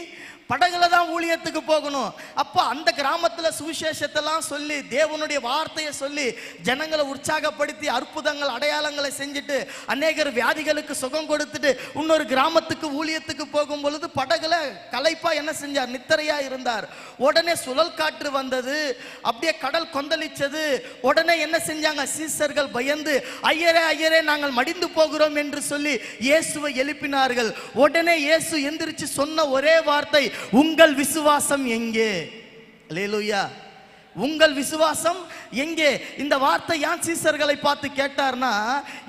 படகுல தான் ஊழியத்துக்கு போகணும். அப்ப அந்த கிராமத்துல சுவிசேஷத்தெல்லாம் சொல்லி தேவனுடைய வார்த்தையை சொல்லி ஜனங்களை உற்சாகப்படுத்தி அற்புதங்கள் அடையாளங்களை செஞ்சுட்டு அநேகர் வியாதிகளுக்கு சுகம் கொடுத்துட்டு இன்னொரு கிராமத்துக்கு ஊழியத்துக்கு போகும் பொழுது படகுல களைப்பா என்ன செஞ்சார்? நித்திரையா இருந்தார். உடனே சுழல் காற்று வந்தது, அப்படியே கடல் கொந்தளிச்சது. உடனே என்ன செஞ்சாங்க? சீசர்கள் பயந்து, ஐயரே ஐயரே நாங்கள் மடிந்து போகிறோம் என்று சொல்லி இயேசுவை எழுப்பினார்கள். உடனே இயேசு எந்திரிச்சு சொன்ன ஒரே வார்த்தை, உங்கள் விசுவாசம் எங்கே? அல்லேலூயா. உங்கள் விசுவாசம் எங்கே? இந்த வார்த்தை ஏன் சீசர்களை பார்த்து கேட்டார்னா,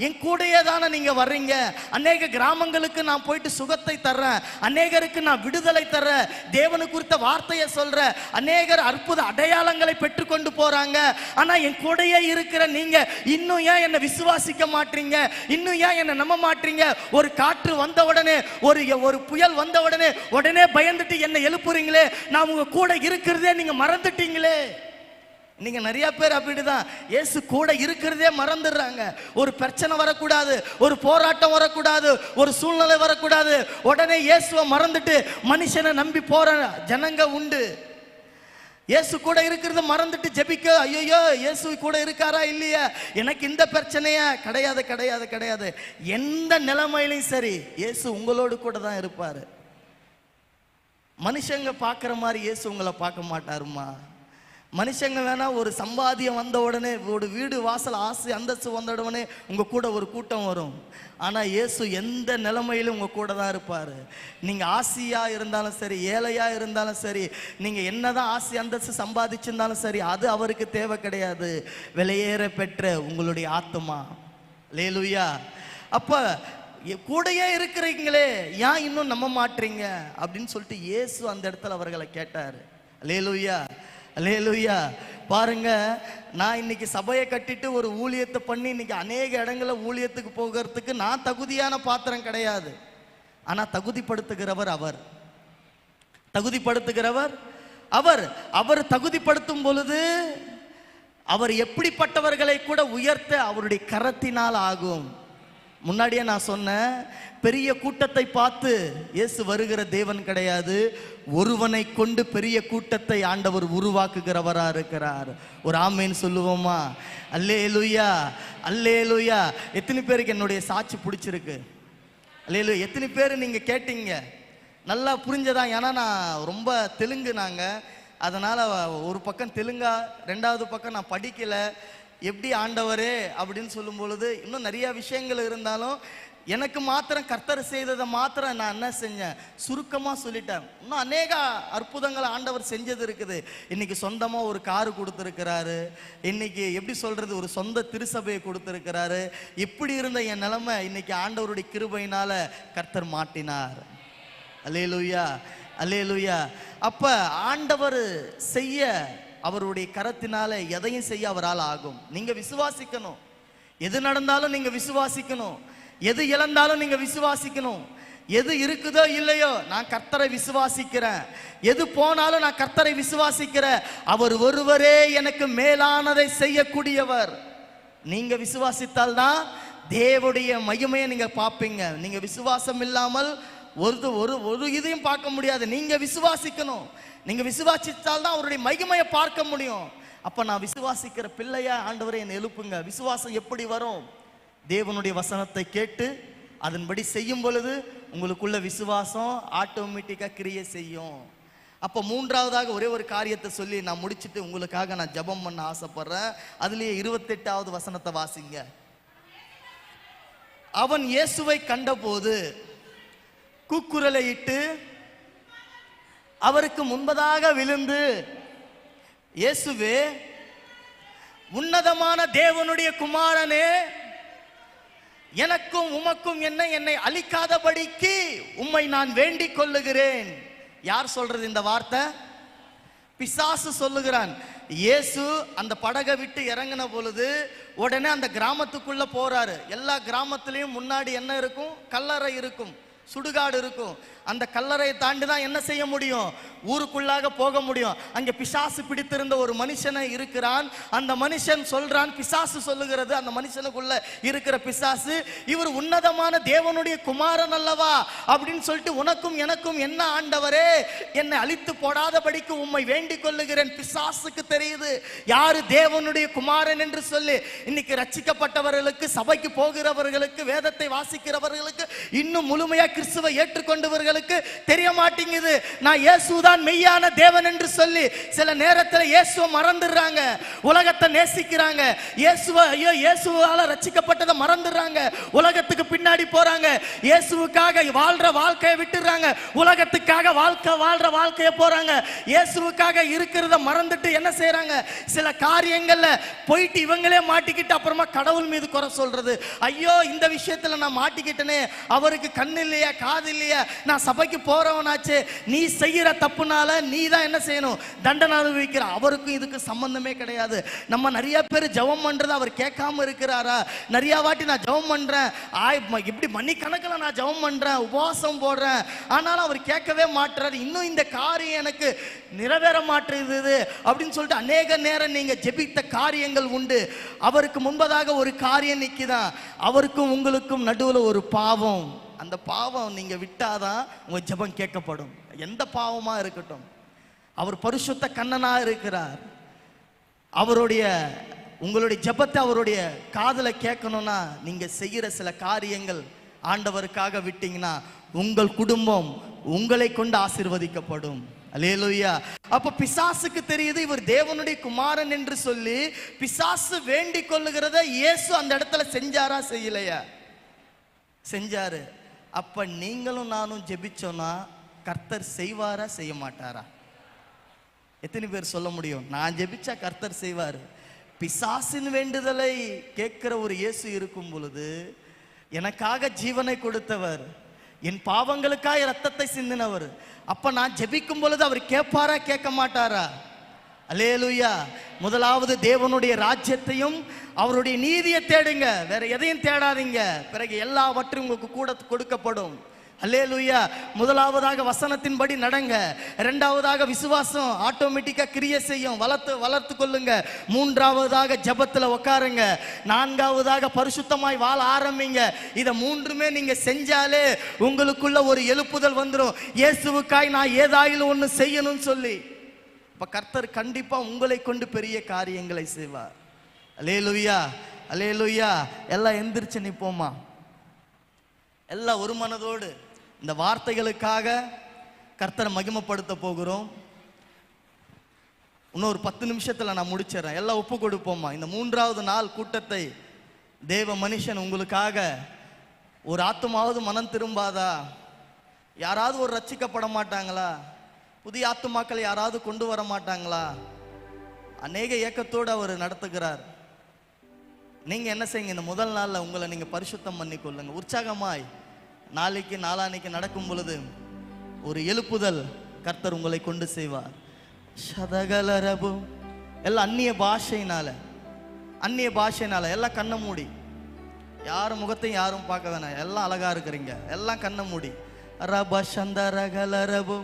என் கூடையே தானே நீங்க வர்றீங்க, அநேக கிராமங்களுக்கு நான் போயிட்டு சுகத்தை தர்றேன், அநேகருக்கு நான் விடுதலை தர்றேன், தேவனு குறித்த வார்த்தையை சொல்றேன், அநேகர் அற்புத அடையாளங்களை பெற்றுக்கொண்டு போறாங்க. ஆனா என் கூடையே இருக்கிற நீங்க இன்னும் ஏன் என்னை விசுவாசிக்க மாட்டீங்க? இன்னும் ஏன் என்னை நம்ப மாட்டீங்க? ஒரு காற்று வந்த உடனே, ஒரு புயல் வந்த உடனே பயந்துட்டு என்னை எழுப்புறீங்களே, நான் உங்க கூட இருக்கிறதே நீங்க மறந்துட்டீங்களே. நீங்க நிறைய பேர் அப்படிதான் இயேசு கூட இருக்கிறதே மறந்துடுறாங்க. ஒரு பிரச்சனை வரக்கூடாது, ஒரு போராட்டம் வரக்கூடாது, ஒரு சூழ்நிலை வரக்கூடாது, உடனே இயேசுவை மறந்துட்டு மனுஷனை நம்பி போற ஜனங்க உண்டு. இயேசு கூட இருக்கிறத மறந்துட்டு ஜெபிக்க, ஐயோ இயேசு கூட இருக்காரா இல்லையா, எனக்கு இந்த பிரச்சனையா? கிடையாது கிடையாது கிடையாது. எந்த நிலைமையிலும் சரி இயேசு உங்களோடு கூட தான் இருப்பாரு. மனுஷங்க பார்க்குற மாதிரி இயேசு உங்களை பார்க்க மாட்டாருமா. மனுஷங்க வேணா ஒரு சம்பாதியம் வந்த உடனே, ஒரு வீடு வாசல் ஆசை அந்தஸ்து வந்த உடனே உங்க கூட ஒரு கூட்டம் வரும். ஆனா இயேசு எந்த நிலைமையிலும் உங்க கூட தான் இருப்பாரு. நீங்க ஆசையா இருந்தாலும் சரி, ஏழையா இருந்தாலும் சரி, நீங்க என்னதான் ஆசை அந்தஸ்து சம்பாதிச்சிருந்தாலும் சரி, அது அவருக்கு தேவை கிடையாது. விலையேற பெற்ற உங்களுடைய ஆத்துமா. அல்லேலூயா. அப்ப கூடையே இருக்கிறீங்களே, ஏன் இன்னும் நம்ப மாட்டீங்க அப்படின்னு சொல்லிட்டு இயேசு அந்த இடத்துல அவர்களை கேட்டாரு. அல்லேலூயா. அல்லேலூயா. பாருங்க, நான் இன்னைக்கு சபையை கட்டிட்டு ஒரு ஊழியத்தை பண்ணி இன்னைக்கு அநேக இடங்களில் ஊழியத்துக்கு போகிறதுக்கு நான் தகுதியான பாத்திரம் கிடையாது. ஆனா தகுதிப்படுத்துகிறவர் அவர். தகுதிப்படுத்துகிறவர் அவர். அவர் தகுதிப்படுத்தும் பொழுது அவர் எப்படிப்பட்டவர்களை கூட உயர்த்த அவருடைய கரத்தினால் ஆகும். முன்னாடியே நான் சொன்னேன், பெரிய கூட்டத்தை பார்த்து இயேசு வருகிற தேவன் கிடையாது. ஒருவனை கொண்டு பெரிய கூட்டத்தை ஆண்டவர் உருவாக்குகிறவரா இருக்கிறார். ஒரு ஆமேன் சொல்லுவோமா? அல்லேலூயா, அல்லேலூயா. எத்தனை பேருக்கு என்னுடைய சாட்சி பிடிச்சிருக்கு? அல்லேலூயா. எத்தனை பேர் நீங்க கேட்டீங்க? நல்லா புரிஞ்சதா? ஏன்னா நான் ரொம்ப தெலுங்கு, அதனால ஒரு பக்கம் தெலுங்கா, ரெண்டாவது பக்கம் நான் படிக்கல. எப்படி ஆண்டவரே அப்படின்னு சொல்லும் பொழுது இன்னும் நிறைய விஷயங்கள் இருந்தாலும் எனக்கு மாத்திரம் கர்த்தர் செய்ததை மாத்திரம் நான் என்ன செஞ்சேன், சுருக்கமாக சொல்லிட்டேன். இன்னும் அநேக அற்புதங்களை ஆண்டவர் செஞ்சது இருக்குது. இன்னைக்கு சொந்தமாக ஒரு காரு கொடுத்துருக்கிறாரு. இன்னைக்கு எப்படி சொல்றது, ஒரு சொந்த திருசபையை கொடுத்துருக்கிறாரு. இப்படி இருந்த என் நிலைமை இன்னைக்கு ஆண்டவருடைய கிருபையினால கர்த்தர் மாட்டினார். அல்லேலூயா, அல்லேலூயா. அப்ப ஆண்டவர் செய்ய, அவருடைய கரத்தினால எதையும் செய்ய அவரால் ஆகும். நீங்க விசுவாசிக்கணும். எது நடந்தாலும் நீங்க விசுவாசிக்கணும். எது இழந்தாலும் நீங்க விசுவாசிக்கணும். எது இருக்குதோ இல்லையோ நான் கர்த்தரை விசுவாசிக்கிறேன். எது போனாலும் நான் கர்த்தரை விசுவாசிக்கிறேன். அவர் ஒருவரே எனக்கு மேலானதை செய்யக்கூடியவர். நீங்க விசுவாசித்தால் தான் தேவனுடைய மகிமையை நீங்க பார்ப்பீங்க. நீங்க விசுவாசம் இல்லாமல் ஒரு இதையும் பார்க்க முடியாது. நீங்க விசுவாசிக்கணும். நீங்க விசுவாசித்தால் தான் அவருடைய மகிமையை பார்க்க முடியும். அப்ப நான் விசுவாசிக்கிற பிள்ளையா ஆண்டவரை என்னை எழுப்புங்க. விசுவாசம் எப்படி வரும்? தேவனுடைய வசனத்தை கேட்டு அதன்படி செய்யும் பொழுது உங்களுக்குள்ள விசுவாசம் ஆட்டோமேட்டிக்கா கிரியை செய்யும். அப்ப மூன்றாவதாக ஒரே ஒரு காரியத்தை சொல்லி நான் முடிச்சுட்டு உங்களுக்காக நான் ஜெபம் பண்ண ஆசைப்படுறேன். அதுலயே 28வது வசனத்தை வாசிங்க. அவன் இயேசுவை கண்டபோது கூக்குரலை இட்டு அவருக்கு முன்பதாக விழுந்து, இயேசுவே, உன்னதமான தேவனுடைய குமாரனே, எனக்கும் உமக்கும் என்னை அழிக்காதபடிக்கு உம்மை நான் வேண்டிக் கொள்ளுகிறேன். யார் சொல்றது இந்த வார்த்தை? பிசாசு சொல்லுகிறான். இயேசு அந்த படகை விட்டு இறங்கின பொழுது உடனே அந்த கிராமத்துக்குள்ள போறாரு. எல்லா கிராமத்திலையும் முன்னாடி என்ன இருக்கும்? கல்லறை இருக்கும், சுடுகாடு இருக்கும். அந்த கல்லறையை தாண்டி தான் என்ன செய்ய முடியும்? ஊருக்குள்ளாக போக முடியும். அங்கே பிசாசு பிடித்திருந்த ஒரு மனுஷனை இருக்கிறான். அந்த மனுஷன் சொல்றான், பிசாசு சொல்லுகிறது, அந்த மனுஷனுக்குள்ள இருக்கிற பிசாசு, இவர் உன்னதமான தேவனுடைய குமாரன் அல்லவா அப்படின்னு சொல்லிட்டு, உனக்கும் எனக்கும் என்ன ஆண்டவரே, என்னை அழித்து போடாதபடிக்கு உம்மை வேண்டிக் கொள்ளுகிறேன். பிசாசுக்கு தெரியுது யாரு தேவனுடைய குமாரன் என்று சொல்லி. இன்னைக்கு ரட்சிக்கப்பட்டவர்களுக்கு, சபைக்கு போகிறவர்களுக்கு, வேதத்தை வாசிக்கிறவர்களுக்கு, இன்னும் முழுமையா கிறிஸ்துவை ஏற்றுக்கொண்டவர்களுக்கு தெரிய மாட்டேங்குது நான் இயேசுதான் மெய்யான தேவன் என்று சொல்லி. சில நேரத்தில் இயேசுவை மறந்துடுறாங்க, உலகத்தை நேசிக்கிறாங்க. இயேசுவால ரட்சிக்கப்பட்டதை மறந்துடுறாங்க, உலகத்துக்கு பின்னாடி போறாங்க. இயேசுவுக்காக வாழ்ற வாழ்க்கையை விட்டுறாங்க, உலகத்துக்காக வாழ்ற வாழ்க்கையை போறாங்க. இயேசுவுக்காக இருக்கிறத மறந்துட்டு என்ன செய்யறாங்க? சில காரியங்கள்ல போயிட்டு இவங்களே மாட்டிக்கிட்டு அப்புறமா கடவுள் மீது குறை சொல்றது. ஐயோ, இந்த விஷயத்துல நான் மாட்டிக்கிட்டேனே, அவருக்கு கண்ணு இல்லையா, காது இல்லையா, நான் சபைக்கு போறவனாச்சு, நீ செய்யற தப்புனால நீ தான் என்ன செய்யணும்? தண்டனை அனுபவிக்கிற. அவருக்கும் இதுக்கு சம்பந்தமே கிடையாது. நம்ம நிறைய பேர் ஜெபம் பண்றது அவர் கேட்காம இருக்கிறாரா? நிறைய வாட்டி நான் ஜெபம் பண்றேன், இப்படி மணிக்கணக்கில் நான் ஜெபம் பண்றேன், உபவாசம் போடுறேன், ஆனாலும் அவர் கேட்கவே மாட்டுறாரு. இன்னும் இந்த காரியம் எனக்கு நிறைவேற மாட்டேங்குது அப்படின்னு சொல்லிட்டு அநேக நேரம் நீங்க ஜெபித்த காரியங்கள் உண்டு. அவருக்கு முன்பதாக ஒரு காரியம் நிக்குதான், அவருக்கும் உங்களுக்கும் நடுவில் ஒரு பாவம். அந்த பாவம் நீங்க விட்டாதான் உங்க ஜெபம் கேட்கப்படும். எந்த பாவமா இருக்கட்டும், அவர் பரிசுத்த கண்ணனா இருக்கிறார். உங்களுடைய ஜெபத்தை அவருடைய காதுல கேட்கணும்னா நீங்க செய்யற சில காரியங்கள் ஆண்டவருக்காக விட்டீங்கன்னா உங்கள் குடும்பம் உங்களை கொண்டு ஆசீர்வதிக்கப்படும். அல்லேலூயா. அப்ப பிசாசுக்கு தெரியுது இவர் தேவனுடைய குமாரன் என்று சொல்லி. பிசாசு வேண்டிக் கொள்ளுகிறத இயேசு அந்த இடத்துல செஞ்சாரா, செய்யலையா? செஞ்சாரு. அப்ப நீங்களும் நானும் ஜெபிச்சோம்னா கர்த்தர் செய்வாரா, செய்ய மாட்டாரா? எத்தனை பேர் சொல்ல முடியும்? நான் ஜெபிச்சா கர்த்தர் செய்வாரு. பிசாசின் வேண்டுதலை கேட்கிற ஒரு இயேசு இருக்கும் பொழுது, எனக்காக ஜீவனை கொடுத்தவர், என் பாவங்களுக்காக ரத்தத்தை சிந்தினவர், அப்ப நான் ஜெபிக்கும் பொழுது அவர் கேட்பாரா, கேட்க மாட்டாரா? அல்லேலூயா. முதலாவது தேவனுடைய ராஜ்யத்தையும் அவருடைய நீதியை தேடுங்க, வேற எதையும் தேடாதீங்க, பிறகு எல்லாவற்றையும் உங்களுக்கு கூட கொடுக்கப்படும். அல்லேலூயா. முதலாவதாக வசனத்தின்படி நடங்க. இரண்டாவதாக விசுவாசம் ஆட்டோமேட்டிக்கா கிரியை செய்யும், வளர்த்து கொள்ளுங்க. மூன்றாவதாக ஜெபத்துல உட்காருங்க. நான்காவதாக பரிசுத்தமாய் வாழ ஆரம்பிங்க. இதை மூன்றுமே நீங்க செஞ்சாலே உங்களுக்குள்ள ஒரு எழுப்புதல் வந்துடும். இயேசுவுக்காய் நான் ஏதாயிலும் ஒன்று செய்யணும்னு சொல்லி. இப்ப கர்த்தர் கண்டிப்பா உங்களை கொண்டு பெரிய காரியங்களை செய்வார். அல்லேலூயா, அல்லேலூயா. எல்லாம் எந்திரிச்சு நிப்போமா? எல்லாம் ஒரு மனதோடு இந்த வார்த்தைகளுக்காக கர்த்தரை மகிமைப்படுத்த போகிறோம். இன்னொரு 10 நிமிஷத்துல நான் முடிச்சிடறேன். எல்லாம் ஒப்பு கொடுப்போமா? இந்த 3வது நாள் கூட்டத்தை தேவ மனுஷன் உங்களுக்காக ஒரு ஆத்துமாவது மனம் திரும்பாதா? யாராவது ஒரு ரட்சிக்கப்பட மாட்டாங்களா? புதிய ஆத்துமாக்களை யாராவது கொண்டு வர மாட்டாங்களா? அநேக ஏக்கத்தோடு அவர் நடத்துகிறார். நீங்க என்ன செய்யுங்க? இந்த முதல் நாள்ல உங்களை நீங்க பரிசுத்தம் பண்ணி கொள்ளுங்க. உற்சாகமாய் நாளைக்கு நாளானைக்கு நடக்கும் பொழுது ஒரு எழுப்புதல் கர்த்தர் உங்களை கொண்டு செய்வார். சதகலரபு எல்லாம் அந்நிய பாஷையினால எல்லாம் கண்ணை மூடி யார் முகத்தையும் யாரும் பார்க்க வேணாம், எல்லாம் அழகா இருக்கிறீங்க. எல்லாம் கண்ணை மூடி ரப சந்தரகலரபோ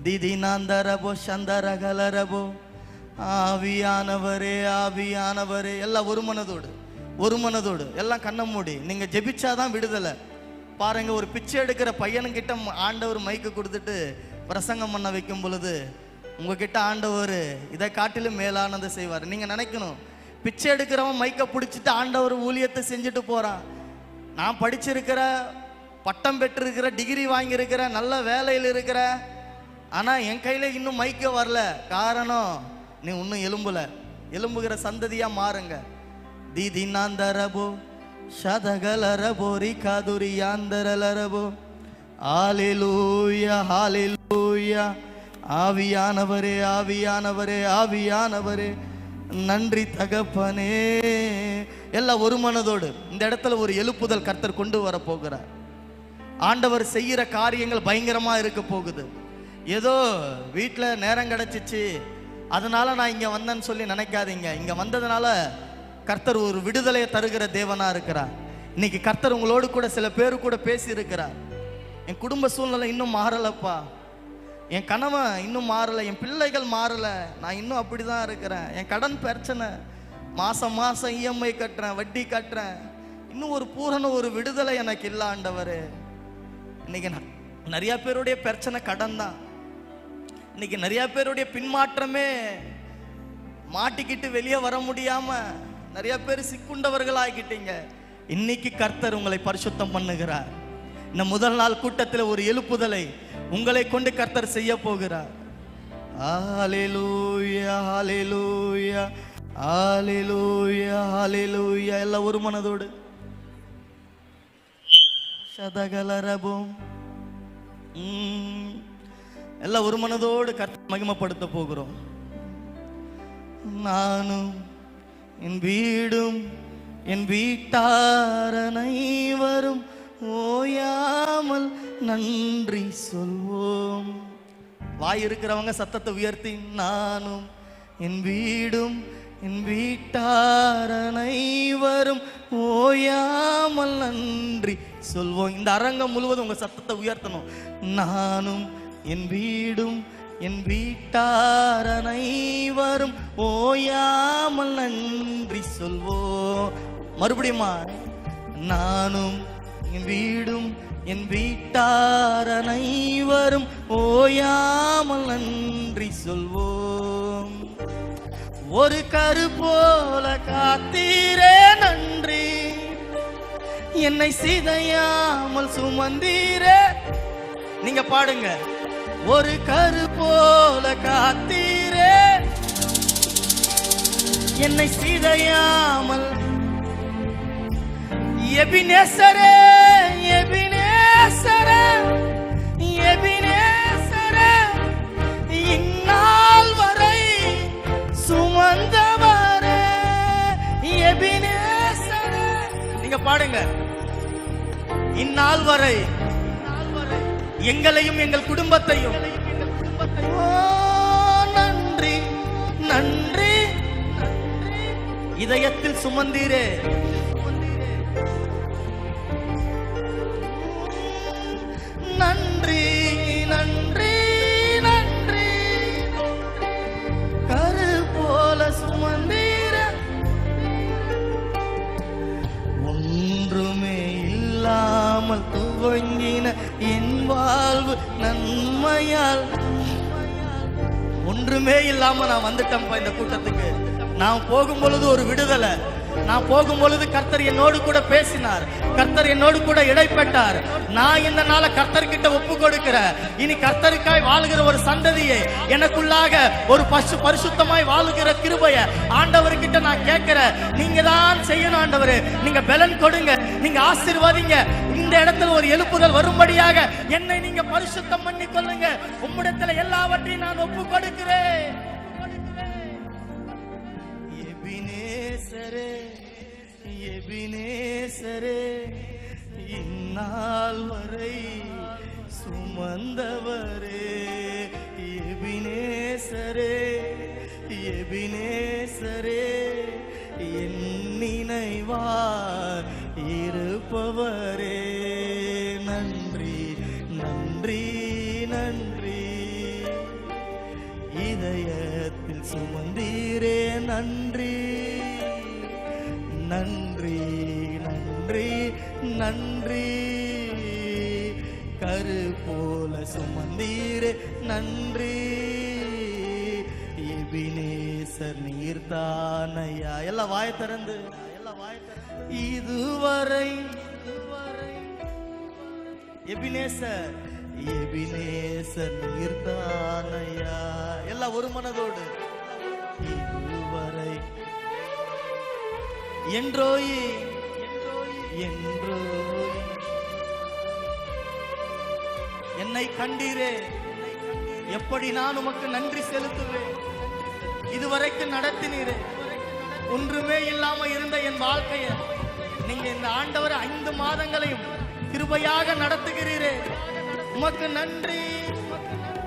திதினாந்தரபோ சந்தரகலரபோ ஆவியானவரே ஆவியானவரே. எல்லாம் ஒரு மனதோடு எல்லாம் கண்ணை மூடி நீங்க ஜெபிச்சாதான் விடுதலை. பாருங்க, ஒரு பிச்சை எடுக்கிற பையனுக்கிட்ட ஆண்டவர் மைக்கு கொடுத்துட்டு பிரசங்கம் பண்ண வைக்கும் பொழுது உங்ககிட்ட ஆண்டவர் இதை காட்டிலும் மேலானதை செய்வார். நீங்க நினைக்கணும், பிச்சை எடுக்கிறவன் மைக்கை பிடிச்சிட்டு ஆண்டவர் ஊழியத்தை செஞ்சுட்டு போறான். நான் படிச்சிருக்கிற, பட்டம் பெற்றிருக்கிற, டிகிரி வாங்கியிருக்கிற, நல்ல வேலையில் இருக்கிற, ஆனா என் கையில இன்னும் மைக்க வரல. காரணம், நீ இன்னும் எலும்புகிற சந்ததியா மாறுங்க. தீதினாந்தரபோ சதகலரபோ ரிகாதுரியாந்தரலரபோ. ஹalleluya ஹalleluya. ஆவியானவரே ஆவியானவரே ஆவியானவரே நன்றி தகப்பனே. எல்லாம் ஒரு மனதோடு இந்த இடத்துல ஒரு எழுப்புதல் கர்த்தர் கொண்டு வர போகிறார். ஆண்டவர் செய்கிற காரியங்கள் பயங்கரமா இருக்க போகுது. ஏதோ வீட்டில் நேரம் கிடைச்சிச்சு அதனால நான் இங்க வந்தேன்னு சொல்லி நினைக்காதீங்க. இங்க வந்ததுனால கர்த்தர் ஒரு விடுதலையை தருகிற தேவனா இருக்கிறார். இன்னைக்கு கர்த்தர் உங்களோடு கூட சில பேரு கூட பேசி இருக்கிறார். என் குடும்ப சூழ்நிலை இன்னும் மாறலப்பா, என் கணவன் இன்னும் மாறல, என் பிள்ளைகள் மாறல, நான் இன்னும் அப்படிதான் இருக்கிறேன், என் கடன் பிரச்சனை, மாசம் மாசம் இஎம்ஐ கட்டுறேன், வட்டி கட்டுறேன், இன்னும் ஒரு பூரண ஒரு விடுதலை எனக்கு இல்லை ஆண்டவரே. இன்னைக்கு நிறைய பேருடைய பிரச்சனை கடன் தான். இன்னைக்கு நிறைய பேருடைய பின்மாற்றமே மாட்டிக்கிட்டு வெளியே வர முடியாம நிறைய பேர் சிக்குண்டவர்கள் ஆகிட்டீங்க. இன்னைக்கு கர்த்தர் உங்களை பரிசுத்தம் பண்ணுகிறார். இந்த முதல் நாள் கூட்டத்தில் ஒரு எழுப்புதலை உங்களை கொண்டு கர்த்தர் செய்ய போகிறார். ஹalleluya ஹalleluya ஹalleluya ஹalleluya. எல்லாம் ஒரு மனதோடு சதகலரபம் எல்லாம் ஒரு மனதோடு கர்த்தரை மகிமைப்படுத்த போகிறோம். நானும் என் வீடும் என் வீட்டார் அனைவரும் ஓயாமல் நன்றி சொல்வோம். வாய் இருக்கிறவங்க சத்தத்தை உயர்த்தி நானும் என் வீடும் என் வீட்டார் அனைவரும் ஓயாமல் நன்றி சொல்வோம். இந்த அரங்கம் முழுவதும் உங்க சத்தத்தை உயர்த்தணும். நானும் என் வீடும் என் வீட்டார் அனைவரும் ஓயாமல் நன்றி சொல்வோம். மறுபடியுமா, நானும் என் வீடும் என் வீட்டார் அனைவரும் ஓயாமல் நன்றி சொல்வோம். ஒரு கரு போல காத்தீரே நன்றி, என்னை சிதையாமல் சுமந்தீரே. நீங்க பாடுங்க. ஒரு கரு போல காத்தீரே, என்னை சிதையாமல். எபினேசரே எபினேசரே எபினேசரே, இந்நாள் வரை சுமந்தவரே எபினேசரே. நீங்க பாடுங்க. இந்நாள் வரை எங்களையும் எங்கள் குடும்பத்தையும் நன்றி நன்றி இதயத்தில் சுமந்தீரே. நன்றி நன்றி நன்றி, கரு போல சுமந்தீர. ஒன்றுமே இல்லாமல் துவங்கின என் வாழ்வு நன்மையால். ஒன்றுமே இல்லாம நான் வந்துட்டேன்ப்பா இந்த கூட்டத்துக்கு. நான் போகும் பொழுது ஒரு விடுதலை. நான் போகும் பொழுது கர்த்தர் என்னோடு கூட பேசினார், கர்த்தர் என்னோடு கூட இடைப்பட்டார். நான் இந்த நாள கர்த்தர்கிட்ட ஒப்பு கொடுக்கிற, இனி கர்த்தருக்காய் வாழுகிற ஒரு சந்ததியை, எனக்குள்ளாக ஒரு பரிசுத்தமாய் வாழுகிற கிருபைய ஆண்டவர்கிட்ட நான் கேட்கிற. நீங்க தான் செய்யணும் ஆண்டவரே. நீங்க பலன் கொடுங்க, நீங்க ஆசீர்வாதிங்க. இந்த இடத்துல ஒரு எழுப்புதல் வரும்படியாக என்னை நீங்க பரிசுத்தம் பண்ணி கொள்ளுங்க. உம்மிடத்துல எல்லாவற்றையும் நான் ஒப்பு கொடுக்கிறேன். எபினேசரே எபினேசரே, இந்நாள் வரை சுமந்தவரே. எபினேசரே எபினேசரே, என் நினைவார் இருப்பவரே நன்றி நன்றி நன்றி. இதயத்தில் சுமந்தீரே நன்றி நன்றி நன்றி நன்றி. கரு போல சுமந்தீரே நன்றி. எபினேசர் நீர்தானையா. எல்லாம் வாய் திறந்து இதுவரை எபினேசர் எபினேசர் நீர்தானையா. எல்லாம் ஒரு மனதோடு இதுவரை என்றோய் என்றோய் என்னை கண்டீரே, எப்படி நான் உமக்கு நன்றி செலுத்துவேன். இதுவரைக்கும் நடத்தினீரே, ஒன்றுமே இல்லாம இருந்த என் வாழ்க்கைய நீங்க இந்த ஆண்டவர் 5 மாதங்களையும் கிருபையாக நடத்துகிறீரே, உமக்கு நன்றி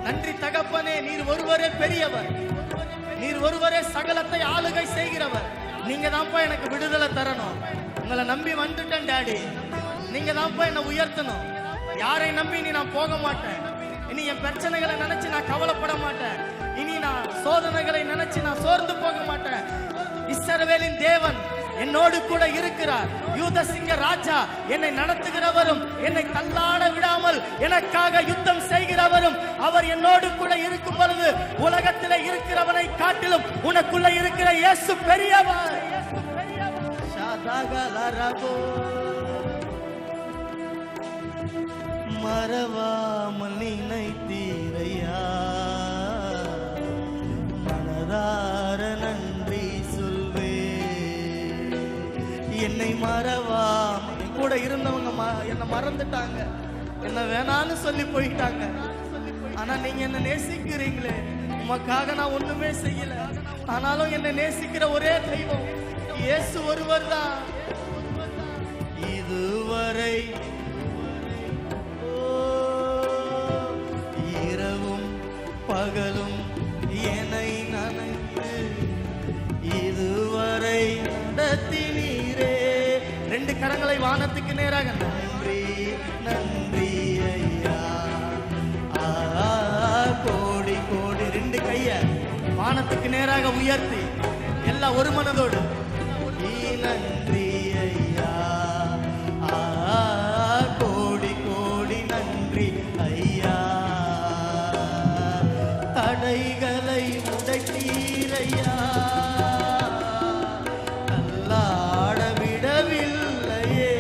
நன்றி தகப்பனே. நீர் ஒருவரே பெரியவர், நீர் ஒருவரே சகலத்தை ஆளுகை செய்கிறவர். நீங்க தான்ப்பா எனக்கு விடுதலை தரணும். உங்களை நம்பி வந்துட்டேன் டாடி, நீங்க தான்ப்பா என்னை உயர்த்தணும். யாரை நம்பி நீ நான் போக மாட்டேன். இனி என் பிரச்சனைகளை நினைச்சு நான் கவலைப்பட மாட்டேன். இனி நான் சோதனைகளை நினைச்சு நான் சோர்ந்து போக மாட்டேன். இஸ்ரவேலின் தேவன் என்னோடு கூட இருக்கிறார். யூத சிங்க ராஜா என்னை நடத்துகிறவரும் என்னை தள்ளாட விடாமல் எனக்காக யுத்தம் செய்கிறவரும் அவர் என்னோடு கூட இருக்கும் பொழுது உலகத்திலே இருக்கிறவனை காட்டிலும் உனக்குள்ள இருக்கிற இயேசு பெரியவர். மறவாமல் நினைத்தீரையா, மனதார நன்றி சொல்வே. என்னை மறவாமல் கூட இருந்தவங்க என்னை மறந்துட்டாங்க, என்ன வேணான்னு சொல்லி போயிட்டாங்க. ஆனா நீங்க என்ன நேசிக்கிறீங்களே, உமக்காக நான் ஒண்ணுமே செய்யல. ஆனாலும் என்னை நேசிக்கிற ஒரே தெய்வம் இயேசு ஒருவர் தான். இதுவரை இரவும் பகலும் என்னை நனைத்து இதுவரை நடத்தினீரே. 2 கரங்களை வானத்துக்கு நேராக நன்றி நன்றி ஐயா. கோடி கோடி 2 கைய வானத்துக்கு நேராக உயர்த்தி எல்லாம் ஒரு மனதோடு நன்றி ஐயா. கோடி கோடி நன்றி ஐயா. தடைகளை உடைத்தீரையா, தள்ளாட விடவில்லையே.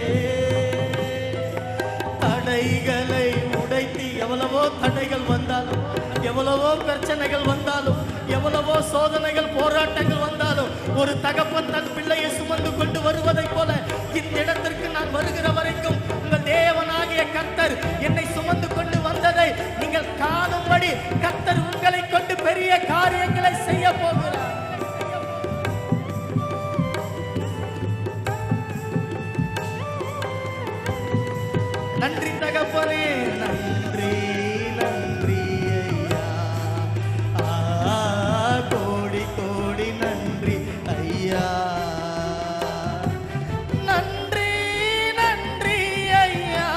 தடைகளை உடைத்தி எவ்வளவோ தடைகள் வந்தாலும், எவ்வளவோ பிரச்சனைகள் வந்தாலும், எவ்வளவோ சோதனைகள் போராட்டங்கள் வந்தாலும், ஒரு தகப்பன் தன் பிள்ளையை சுமந்து கொண்டு வருவதை போல இந்த இடத்திற்கு நான் வருகிற வரைக்கும் உங்கள் தேவனாகிய கர்த்தர் என்னை சுமந்து கொண்டு வந்ததை நீங்கள் காணும்படி கர்த்தர் உங்களை கொண்டு பெரிய காரியங்களை செய்ய போகிறார். நன்றி தகப்பனே, நன்றி நன்றி ஐயா. கோடி கோடி நன்றி ஐயா. நன்றி நன்றி ஐயா.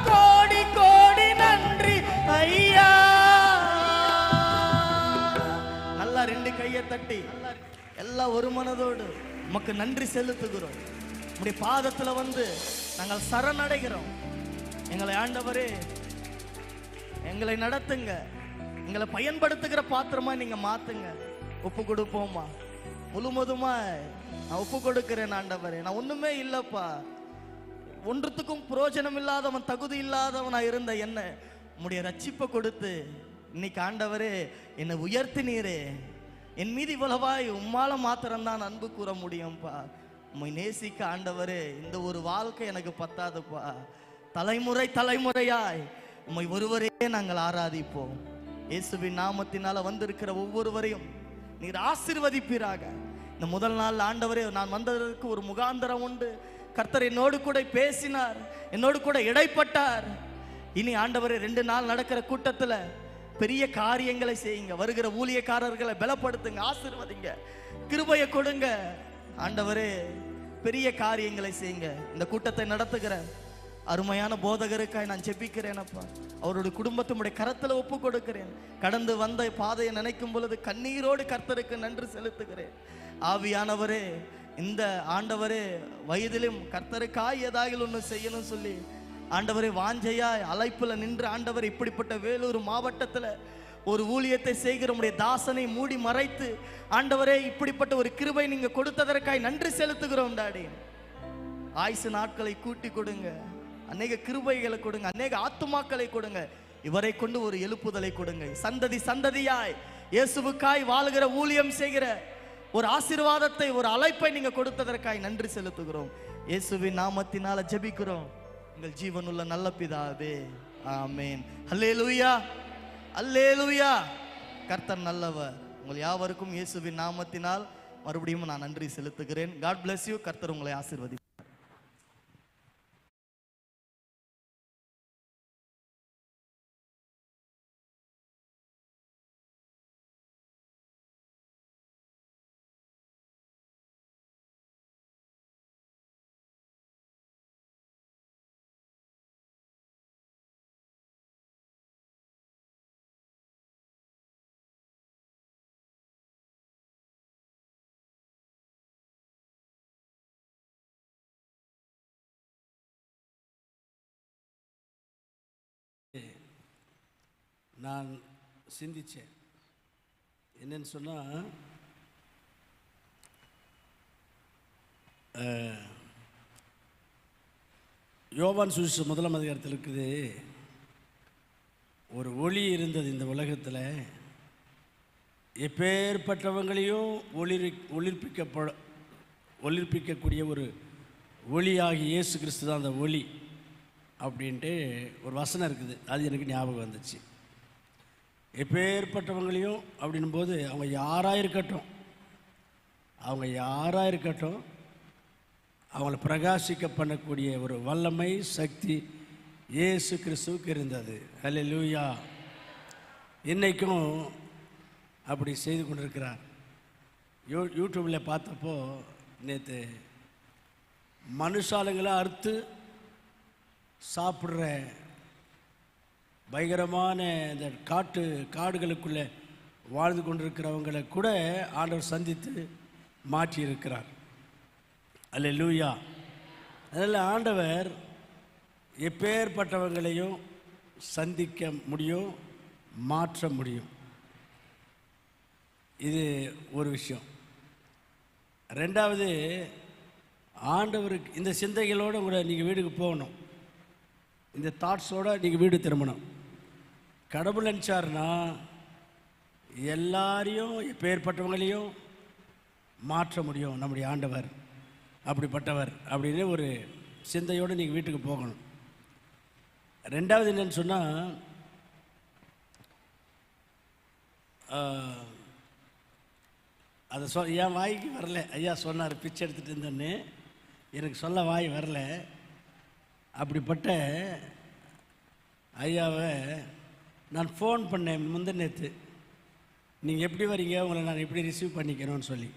கோடி கோடி நன்றி ஐயா. நல்லா 2 கையை தட்டி எல்லாம் ஒரு மனதோடு உமக்கு நன்றி செலுத்துகிறோம். உம்முடைய பாதத்துல வந்து நாங்கள் சரணடைகிறோம். எங்களை ஆண்டவரே எங்களை நடத்துங்க, எங்களை பயன்படுத்துகிற பாத்திரமா நீங்க மாத்துங்க. ஒப்பு கொடுப்போமா, முழுவதுமா நான் ஒப்பு கொடுக்கிறேன் ஆண்டவரே. நான் ஒண்ணுமே இல்லப்பா, ஒன்றுத்துக்கும் பிரயோஜனம் இல்லாதவன், தகுதி இல்லாதவனா இருந்த என்ன உம்முடைய ரட்சிப்பை கொடுத்து இன்னைக்கு ஆண்டவரே என்னை உயர்த்தினீரே. என் மீது இவ்வளவாய் உம்மால மாத்திரம்தான் அன்பு கூற முடியும்ப்பா. உம்மை நேசிக்க ஆண்டவரே இந்த ஒரு வாழ்க்கை எனக்கு பத்தாதுப்பா. தலைமுறை தலைமுறையாய் உம்மை ஒருவரே நாங்கள் ஆராதிப்போம். இயேசுவின் நாமத்தினால வந்திருக்கிற ஒவ்வொருவரையும் நீர் ஆசீர்வதிப்பீராக. இந்த முதல் நாள் ஆண்டவரே நான் வந்ததற்கு ஒரு முகாந்தரம் உண்டு. கர்த்தர் என்னோடு கூட பேசினார், என்னோடு கூட இடைப்பட்டார். இனி ஆண்டவரே 2 நாள் நடக்கிற கூட்டத்துல பெரிய காரியங்களை செய்யுங்க. வருகிற ஊழியக்காரர்களை பலப்படுத்துங்க, ஆசீர்வதிங்க, கிருபையை கொடுங்க ஆண்டவரே. பெரிய காரியங்களை செய்யுங்க. இந்த கூட்டத்தை நடத்துகிற அருமையான போதகருக்காய் நான் ஜெபிக்கிறேன் அப்பா. அவருடைய குடும்பத்தினுடைய கரத்துல ஒப்பு கொடுக்கிறேன். கடந்து வந்த பாதையை நினைக்கும் பொழுது கண்ணீரோடு கர்த்தருக்கு நன்றி செலுத்துகிறேன். ஆவியானவரே, இந்த ஆண்டவரே வயதிலும் கர்த்தருக்காய் ஏதாவது ஒன்று செய்யணும் சொல்லி ஆண்டவரே வாஞ்சையா அழைப்புல நின்று ஆண்டவர் இப்படிப்பட்ட வேலூர் மாவட்டத்தில் ஒரு ஊழியத்தை செய்கிற உடைய தாசனை மூடி மறைத்து ஆண்டவரே இப்படிப்பட்ட ஒரு கிருபை நீங்க கொடுத்ததற்காய் நன்றி செலுத்துகிறோம் டாடி. ஆயுசு நாட்களை கூட்டி கொடுங்க, அநேக கிருபைகளை கொடுங்க, அநேக ஆத்துமாக்களை கொடுங்க. இவரை கொண்டு ஒரு எழுப்புதலை கொடுங்க. சந்ததி சந்ததியாய் இயேசுவுக்காய் வாழுகிற ஊழியம் செய்கிற ஒரு ஆசீர்வாதத்தை, ஒரு அழைப்பை நீங்க கொடுத்ததற்காய் நன்றி செலுத்துகிறோம். இயேசுவின் நாமத்தினால ஜெபிக்கிறோம் எங்கள் ஜீவனுள்ள நல்ல பிதாவே, ஆமென். அல்லேலூயா, அல்லேலூயா. கர்த்தர் நல்லவர். உங்கள் யாவருக்கும் இயேசுவின் நாமத்தினால் மறுபடியும் நான் நன்றி செலுத்துகிறேன். God bless you. கர்த்தர் உங்களை ஆசீர்வதி. நான் சிந்தித்தேன். என்னன்னு சொன்னால், யோவான் சுவிசேஷம் 1ஆம் அதிகாரத்தில் இருக்குது, ஒரு ஒளி இருந்தது இந்த உலகத்தில், எப்பேற்பட்டவங்களையும் ஒளிர்ப்பிக்கக்கூடிய ஒரு ஒளியாகி இயேசு கிறிஸ்து தான் அந்த ஒளி அப்படின்ட்டு ஒரு வசனம் இருக்குது. அது எனக்கு ஞாபகம் வந்துச்சு. எப்பேற்பட்டவங்களையும் அப்படின்னும் போது அவங்க யாராக இருக்கட்டும், அவங்கள பிரகாசிக்க பண்ணக்கூடிய ஒரு வல்லமை, சக்தி இயேசு கிறிஸ்துவுக்கு இருந்தது. அல்லேலூயா. இன்றைக்கும் அப்படி செய்து கொண்டிருக்கிறார். யூடியூப்பில் பார்த்தப்போ நேற்று மனுஷாலுங்களை அறுத்து சாப்பிட்ற பயங்கரமான இந்த காடுகளுக்குள்ளே வாழ்ந்து கொண்டிருக்கிறவங்களை கூட ஆண்டவர் சந்தித்து மாற்றியிருக்கிறார். அல்லேலூயா. அதனால் ஆண்டவர் எப்பேற்பட்டவங்களையும் சந்திக்க முடியும், மாற்ற முடியும். இது ஒரு விஷயம். ரெண்டாவது, ஆண்டவருக்கு இந்த சிந்தைகளோடு கூட நீங்கள் வீட்டுக்கு போகணும். இந்த தாட்ஸோடு நீங்கள் வீடு திரும்பணும். கடவுள் நினச்சாருன்னா எல்லாரையும் எப்பேற்பட்டவங்களையும் மாற்ற முடியும் நம்முடைய ஆண்டவர். அப்படிப்பட்டவர் அப்படின்னு ஒரு சிந்தையோடு நீங்கள் வீட்டுக்கு போகணும். ரெண்டாவது என்னன்னு சொன்னால், அதை என் வாய்க்கு வரல. ஐயா சொன்னார் பிச்சை எடுத்துகிட்டு இருந்தேன்னு, எனக்கு சொல்ல வாய் வரல. அப்படிப்பட்ட ஐயாவை நான் ஃபோன் பண்ணேன் முந்தினேற்று, நீங்கள் எப்படி வரீங்க, உங்களை நான் எப்படி ரிசீவ் பண்ணிக்கணும்னு சொல்லி.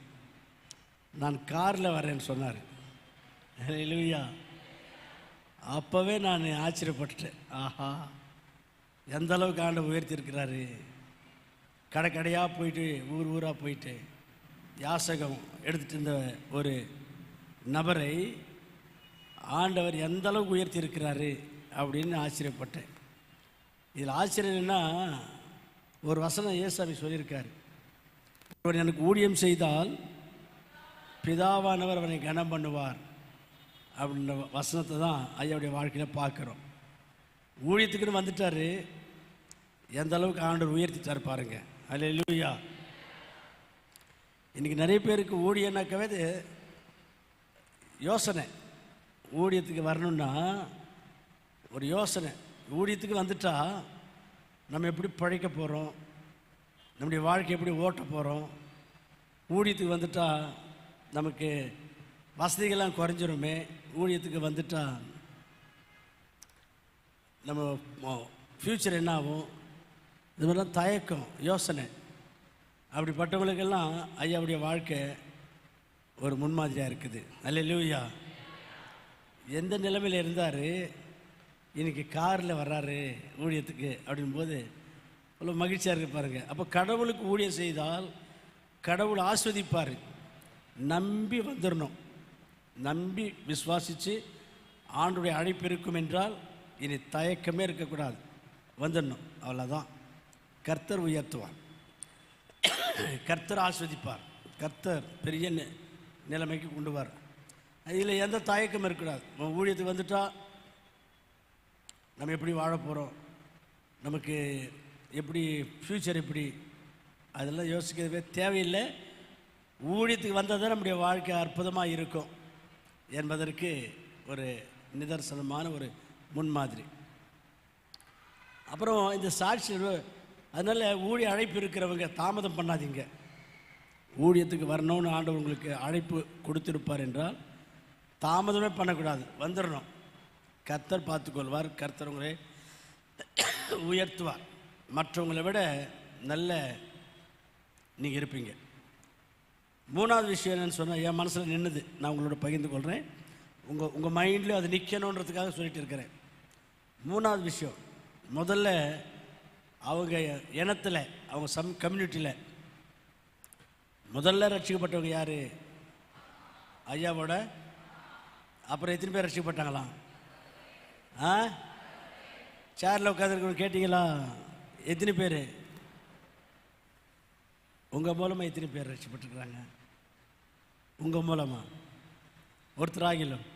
நான் காரில் வரேன்னு சொன்னார். அல்லேலூயா. அப்போவே நான் ஆச்சரியப்பட்டுட்டேன். ஆஹா, எந்த அளவுக்கு ஆண்டவர் உயர்த்தியிருக்கிறாரு. கடையாக போயிட்டு ஊராக போயிட்டு யாசகம் எடுத்துகிட்டு இருந்த ஒரு நபரை ஆண்டவர் எந்த அளவுக்கு உயர்த்தியிருக்கிறாரு அப்படின்னு ஆச்சரியப்பட்டேன். இதில் ஆச்சரியம்னா, ஒரு வசனம் இயேசுவை சொல்லியிருக்கார், இவர் எனக்கு ஊழியம் செய்தால் பிதாவானவர் அவனை கனம் பண்ணுவார் அப்படின்ற வசனத்தை தான் ஐயாவுடைய வாழ்க்கையில் பார்க்குறோம். ஊழியத்துக்குன்னு வந்துட்டார், எந்த அளவுக்கு ஆண்டவர் உயர்த்திட்டார் பாருங்க. அல்லேலூயா. இன்றைக்கி நிறைய பேருக்கு ஊழியனாக்கவே யோசனை, ஊழியத்துக்கு வரணுன்னா ஒரு யோசனை. ஊழியத்துக்கு வந்துட்டா நம்ம எப்படி பழைக்க போகிறோம், நம்முடைய வாழ்க்கை எப்படி ஓட்ட போகிறோம், ஊழியத்துக்கு வந்துட்டா நமக்கு வசதிகள்லாம் குறைஞ்சிருமே, ஊழியத்துக்கு வந்துட்டா நம்ம ஃப்யூச்சர் என்ன ஆகும், இது மாதிரிலாம் தயக்கம், யோசனை. அப்படிப்பட்டவங்களுக்கெல்லாம் ஐயாவுடைய வாழ்க்கை ஒரு முன்மாதிரியாக இருக்குது. அல்லேலூயா. எந்த நிலைமையில் இருந்தார், இன்னைக்கு காரில் வர்றாரு ஊழியத்துக்கு அப்படின்போது அவ்வளோ மகிழ்ச்சியாக இருக்கு பாருங்கள். அப்போ கடவுளுக்கு ஊழியம் செய்தால் கடவுள் ஆஸ்வதிப்பார். நம்பி வந்துடணும், நம்பி விசுவாசித்து ஆண்டுடைய அழைப்பு இருக்கும் என்றால் இனி தயக்கமே இருக்கக்கூடாது, வந்துடணும். அவ்வளோதான். கர்த்தர் உயர்த்துவார், கர்த்தர் ஆஸ்வதிப்பார், கர்த்தர் பெரிய நிலைமைக்கு கொண்டு வர. இதில் எந்த தயக்கமும் இருக்கக்கூடாது. நம்ம ஊழியத்துக்கு வந்துட்டால் நம்ம எப்படி வாழ போகிறோம், நமக்கு எப்படி ஃப்யூச்சர் எப்படி, அதெல்லாம் யோசிக்கிறதே தேவையில்லை. ஊழியத்துக்கு வந்தால் தான் நம்முடைய வாழ்க்கை அற்புதமாக இருக்கும் என்பதற்கு ஒரு நிதர்சனமான ஒரு முன்மாதிரி. அப்புறம் இந்த சாட்சி, அதனால் ஊழிய அழைப்பு இருக்கிறவங்க தாமதம் பண்ணாதீங்க. ஊழியத்துக்கு வரணும்னு ஆண்டவர் உங்களுக்கு அழைப்பு கொடுத்திருப்பார் என்றால் தாமதமே பண்ணக்கூடாது, வந்துடணும். கர்த்தர் பார்த்துக்கொள்வார், கர்த்தர் உங்களை உயர்த்துவார், மற்றவங்களை விட நல்ல நீங்கள் இருப்பீங்க. மூணாவது விஷயம் என்னென்னு சொன்னால், என் மனசில் நின்றுது, நான் உங்களோட பகிர்ந்து கொள்கிறேன். உங்கள் மைண்ட்லேயும் அது நிற்கணுன்றதுக்காக சொல்லிட்டு இருக்கிறேன். மூணாவது விஷயம், முதல்ல அவங்க இனத்தில், அவங்க கம்யூனிட்டியில் முதல்ல ரட்சிக்கப்பட்டவங்க யார்? ஐயாவோட. அப்புறம் எத்தனை பேர் ரட்சிக்கப்பட்டாங்களா? சேரில் உட்காந்துருக்கணும் கேட்டிங்களா? எத்தனை பேர் உங்கள் மூலமாக எத்தனை பேர் ரட்சிக்கப்பட்டுருக்குறாங்க? உங்கள் மூலமாக ஒருத்தராகிலும்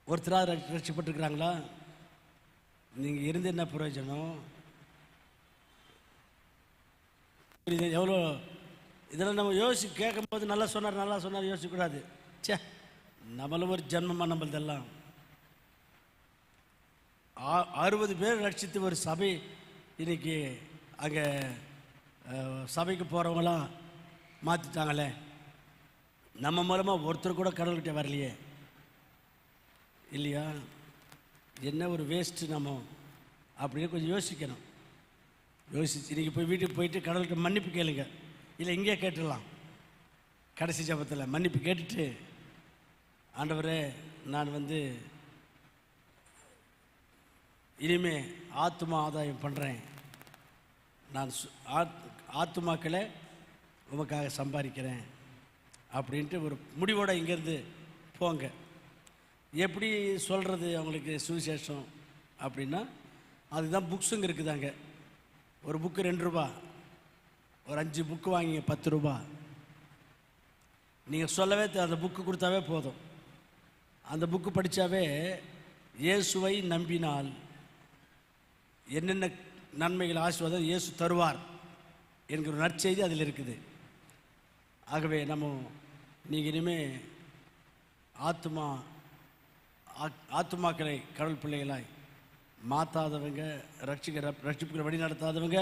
ஒருத்தராக ரட்சிக்கப்பட்டுருக்குறாங்களா? நீங்கள் இருந்து என்ன பிரயோஜனம்? இது எவ்வளோ, இதெல்லாம் நம்ம கேட்கும்போது நல்லா சொன்னார் யோசிக்கக்கூடாது. சே, நம்மளும் ஒரு ஜென்மமாக நம்மளதெல்லாம் 60 பேர் ரட்சித்து ஒரு சபை இன்னைக்கு அங்கே சபைக்கு போகிறவங்களாம் மாற்றிட்டாங்களே, நம்ம மூலமாக ஒருத்தர் கூட கடவுள்கிட்ட வரலையே, இல்லையா? என்ன ஒரு வேஸ்ட்டு நம்ம அப்படின்னு கொஞ்சம் யோசிக்கணும். யோசிச்சு இன்றைக்கி போய் வீட்டுக்கு போயிட்டு கடவுள்கிட்ட மன்னிப்பு கேளுங்க. இல்லை இங்கே கேட்டுடலாம், கடைசி ஜபத்தில் மன்னிப்பு கேட்டுட்டு, ஆண்டவரே நான் இனிமே ஆத்துமா ஆதாயம் பண்ணுறேன், நான் ஆத்துமாக்களை உமக்காக சம்பாதிக்கிறேன் அப்படின்ட்டு ஒரு முடிவோடு இங்கேருந்து போங்க. எப்படி சொல்கிறது அவங்களுக்கு சுவிசேஷம் அப்படின்னா, அதுதான் புக்ஸுங்க இருக்குதாங்க. ஒரு புக்கு 2 ரூபா, ஒரு 5 புக்கு வாங்கிங்க 10 ரூபா. நீங்கள் சொல்லவே அந்த புக்கு கொடுத்தாவே போதும். அந்த புக்கு படித்தாவே இயேசுவை நம்பினால் என்னென்ன நன்மைகள் ஆசீர்வாதம் இயேசு தருவார் என்கிற ஒரு நற்செய்தி அதில் இருக்குது. ஆகவே நீங்கள் இனிமேல் ஆத்துமாக்களை கடவுள் பிள்ளைகளாய் மாற்றாதவங்க, ரட்சிப்புகளை வழி நடத்தாதவங்க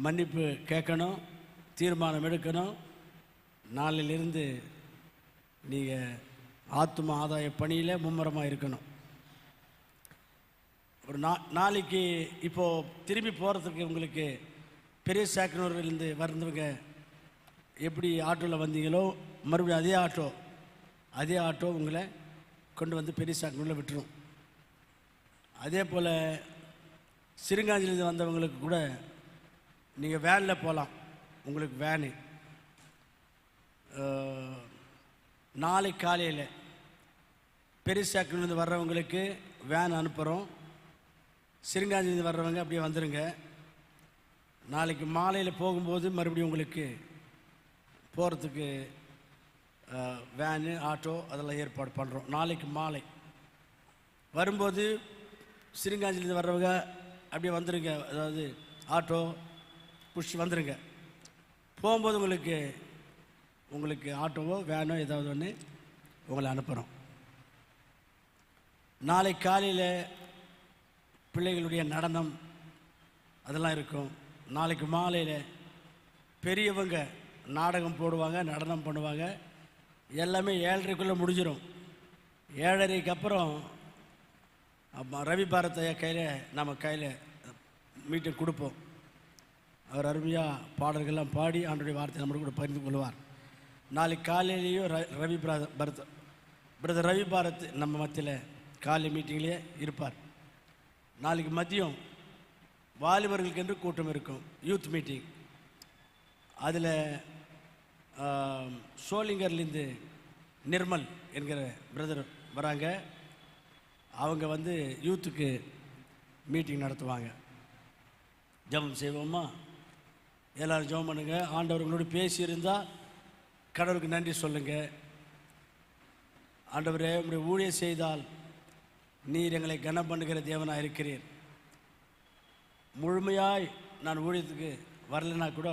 மன்னிப்பு கேட்கணும், தீர்மானம் எடுக்கணும். நாளிலிருந்து நீங்கள் ஆத்தும ஆதாய பணியில் மும்முரமாக இருக்கணும். ஒரு நாளைக்கு இப்போது திரும்பி போகிறதுக்கு உங்களுக்கு பெரிய சாக்கனூர்லேருந்து வந்தவங்க எப்படி ஆட்டோவில் வந்தீங்களோ, மறுபடியும் அதே ஆட்டோ உங்களை கொண்டு வந்து பெரிய சாக்கனூரில் விட்டுரும். அதே போல் சிறுங்காஞ்சிலேருந்து வந்தவங்களுக்கு கூட நீங்கள் வேனில் போகலாம். உங்களுக்கு வேனு நாளை காலையில் பெரிய சாக்கனூர்லேருந்து வர்றவங்களுக்கு வேன் அனுப்புகிறோம். சிறுங்காஞ்சிலேருந்து வர்றவங்க அப்படியே வந்துடுங்க. நாளைக்கு மாலையில் போகும்போது மறுபடியும் உங்களுக்கு போகிறதுக்கு வேனு ஆட்டோ அதெல்லாம் ஏற்பாடு பண்ணுறோம். நாளைக்கு மாலை வரும்போது சிறுங்காஞ்சிலேருந்து வர்றவங்க அப்படியே வந்துடுங்க, அதாவது ஆட்டோ புஷ் வந்துடுங்க. போகும்போது உங்களுக்கு ஆட்டோவோ வேனோ ஏதாவது ஒன்று உங்களை அனுப்புகிறோம். நாளை காலையில் பிள்ளைகளுடைய நடனம் அதெல்லாம் இருக்கும். நாளைக்கு மாலையில் பெரியவங்க நாடகம் போடுவாங்க, நடனம் பண்ணுவாங்க. எல்லாமே 7:30க்குள்ளே முடிஞ்சிடும். 7:30க்கு அப்புறம் ரவி பாரத்தைய நம்ம கையில் கொடுப்போம். அவர் அருமையாக பாடல்கள்லாம் பாடி ஆண்டுடைய வார்த்தை நம்மளோட கூட பகிர்ந்து கொள்வார். நாளைக்கு காலையிலேயும் ரவி பிரதர் ரவி பாரத் நம்ம மத்தியில் காலை மீட்டிங்லேயே இருப்பார். நாளைக்கு மதியம் வாலிபர்களுக்கு என்று கூட்டம் இருக்கும், யூத் மீட்டிங். அதில் சோளிங்கர்லேருந்து நிர்மல் என்கிற பிரதர் வராங்க. அவங்க வந்து யூத்துக்கு மீட்டிங் நடத்துவாங்க. ஜெபம் செய்வோமா? எல்லோரும் ஜெபம் பண்ணுங்க. ஆண்டவர்களோடு பேசியிருந்தால் கடவுளுக்கு நன்றி சொல்லுங்கள். ஆண்டவரே, உங்களுடைய ஊழியம் செய்தால் நீர் எங்களை கனம் பண்ணுகிற தேவனாக இருக்கிறீர். முழுமையாய் நான் ஊழியத்துக்கு வரலைன்னா கூட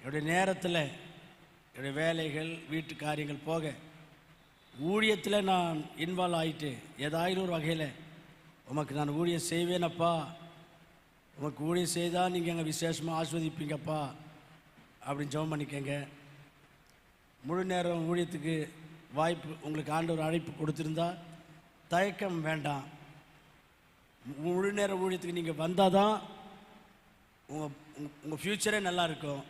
என்னுடைய நேரத்தில் என்னுடைய வேலைகள் வீட்டு காரியங்கள் போக ஊழியத்தில் நான் இன்வால்வ் ஆகிட்டு ஏதாயிலும் ஒரு வகையில் உமக்கு நான் ஊழியம் செய்வேனப்பா, உமக்கு ஊழியம் செய்தால் நீங்கள் எங்கள் விசேஷமாக ஆஸ்வதிப்பீங்கப்பா அப்படின்னு ஜெபம் பண்ணிக்கங்க. முழு நேரம் ஊழியத்துக்கு வாய்ப்பு உங்களுக்கு ஆண்டவர் அழைப்பு கொடுத்துருந்தா தயக்கம் வேண்டாம். முழு நேர ஊழியத்துக்கு நீங்கள் வந்தால் தான் உங்கள் ஃப்யூச்சரே நல்லா இருக்கும்.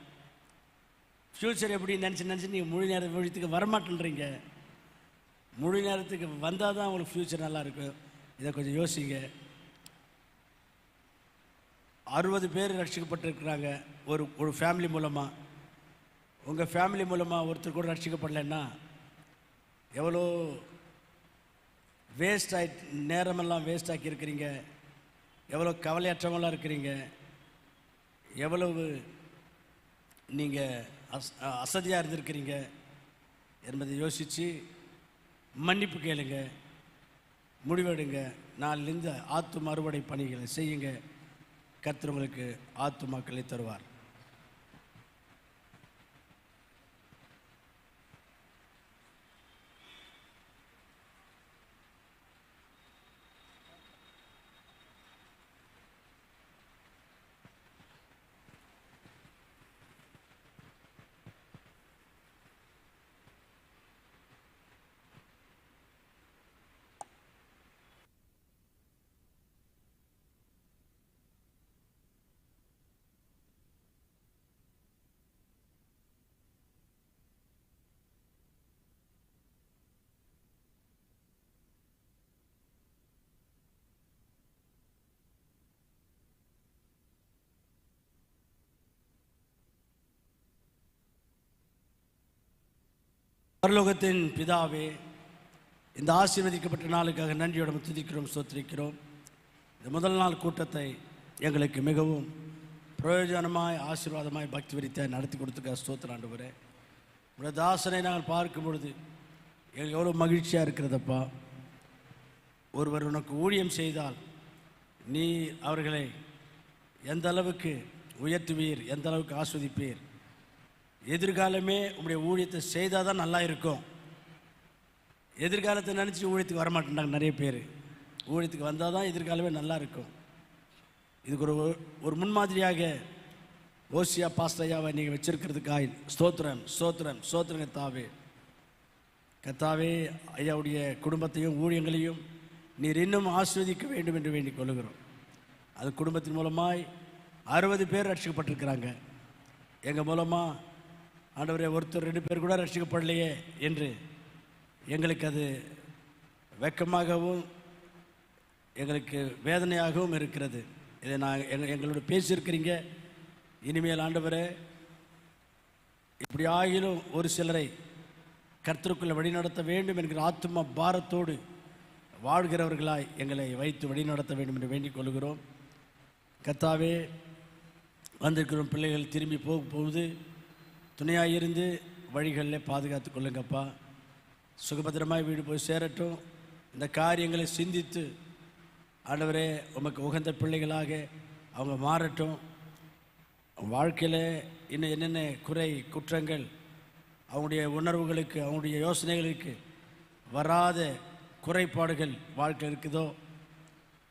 ஃப்யூச்சர் எப்படி நினச்சி நீங்கள் முழு நேர ஊழியத்துக்கு வரமாட்டேன்றீங்க. முழு நேரத்துக்கு வந்தால் தான் உங்களுக்கு ஃப்யூச்சர் நல்லா இருக்கும். இதை கொஞ்சம் யோசிங்க. 60 பேர் ரட்சிக்கப்பட்டிருக்கிறாங்க ஒரு ஃபேமிலி மூலமாக. உங்கள் ஃபேமிலி மூலமாக ஒருத்தர் கூட ரட்சிக்கப்படலைன்னா எவ்வளோ வேஸ்ட் ஆகி நேரமெல்லாம் வேஸ்ட் ஆக்கி இருக்கிறீங்க, எவ்வளோ கவலையற்றவங்களாக இருக்கிறீங்க, எவ்வளவு நீங்கள் அசதியாக இருந்திருக்கிறீங்க என்பதை யோசித்து மன்னிப்பு கேளுங்க, முடிவெடுங்க. நாளிலிருந்து ஆத்தும அறுவடை பணிகளை செய்யுங்க. கர்த்தர் உங்களுக்கு ஆத்துமாக்களை தருவார். பரலோகத்தின் பிதாவே, இந்த ஆசீர்வதிக்கப்பட்ட நாளுக்காக நன்றியோடு துதிக்கிறோம், ஸ்தோத்திரிக்கிறோம். இந்த முதல் நாள் கூட்டத்தை எங்களுக்கு மிகவும் பிரயோஜனமாய் ஆசீர்வாதமாய் பக்தி விரித்த நடத்தி கொடுத்துக்க ஸ்தோத்திரம் ஆண்டவரே. உடைய தாசனை நாங்கள் பார்க்கும் பொழுது எங்களுக்கு எவ்வளோ மகிழ்ச்சியாக இருக்கிறதப்பா. ஒருவர் உனக்கு ஊழியம் செய்தால் நீ அவர்களை எந்த அளவுக்கு உயர்த்துவீர், எந்த அளவுக்கு ஆஸ்வதிப்பீர். எதிர்காலமே உங்களுடைய ஊழியத்தை செய்தால் தான் நல்லா இருக்கும். எதிர்காலத்தை நினச்சி ஊழியத்துக்கு வரமாட்டேன்டாங்க நிறைய பேர். ஊழியத்துக்கு வந்தால் தான் எதிர்காலமே நல்லா இருக்கும். இதுக்கு ஒரு முன்மாதிரியாக ஓசியா பாஸ்டையாவை நீங்கள் வச்சிருக்கிறதுக்காக ஸ்தோத்திரம் ஸ்தோத்திரம் ஸ்தோத்திரம் கத்தாவே. கத்தாவே, ஐயாவுடைய குடும்பத்தையும் ஊழியங்களையும் நீர் இன்னும் ஆஸ்வதிக்க வேண்டும் என்று வேண்டிக் கொள்கிறோம். அது குடும்பத்தின் மூலமாய் 60 பேர் ரட்சிக்கப்பட்டிருக்கிறாங்க. எங்கள் மூலமாக ஆண்டவரே ஒருத்தர் 2 பேர் கூட ரட்சிக்கப்படலையே என்று எங்களுக்கு அது வெட்கமாகவும் எங்களுக்கு வேதனையாகவும் இருக்கிறது. இதை எங்களோட பேசியிருக்கிறீங்க. இனிமேல் ஆண்டவரே, இப்படி ஆகிலும் ஒரு சிலரை கர்த்தருக்குள்ளே வழிநடத்த வேண்டும் என்கிற ஆத்தும பாரத்தோடு வாழ்கிறவர்களாய் எங்களை வைத்து வழிநடத்த வேண்டும் என்று வேண்டிக் கொள்கிறோம். கர்த்தாவே, வந்திருக்கிறோம் பிள்ளைகள் திரும்பி போகும்போது துணையாக இருந்து வழிகளில் பாதுகாத்து கொள்ளுங்கப்பா. சுகபத்திரமாய் வீடு போய் சேரட்டும். இந்த காரியங்களை சிந்தித்து ஆண்டவரே உமக்கு உகந்த பிள்ளைகளாக அவங்க மாறட்டும். வாழ்க்கையில் இன்னும் என்னென்ன குறை குற்றங்கள் அவங்களுடைய உணர்வுகளுக்கு அவங்களுடைய யோசனைகளுக்கு வராத குறைபாடுகள் வாழ்க்கை இருக்குதோ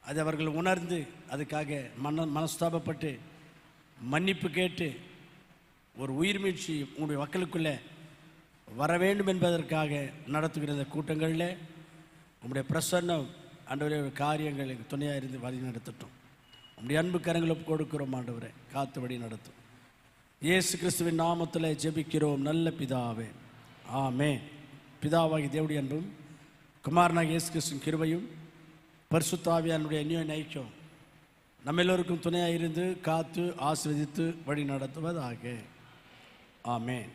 அதை அவர்கள் உணர்ந்து அதுக்காக மனஸ்தாபப்பட்டு மன்னிப்பு கேட்டு ஒரு உயிர் மீட்சி உங்களுடைய மக்களுக்குள்ளே வர வேண்டும் என்பதற்காக நடத்துகிற இந்த கூட்டங்களில் உங்களுடைய பிரசன்னம் ஆண்டவரே காரியங்கள் எங்கள் துணையாக இருந்து வழி நடத்தட்டும். உங்களுடைய அன்பு கரங்களை கொடுக்கிறோம் ஆண்டவரே, காத்து வழி நடத்தும். இயேசு கிறிஸ்துவின் நாமத்தில் ஜெபிக்கிறோம் நல்ல பிதாவே, ஆமென். பிதாவாகி தேவனுடைய அன்பும் குமாரனாகிய இயேசு கிறிஸ்துவின் கிருபையும் பரிசுத்த ஆவியானுடைய அந்யோன்ய ஐக்கியம் நம்ம எல்லோருக்கும் துணையாக இருந்து காத்து ஆசீர்வதித்து வழி நடத்துவதாக. ஆமென்.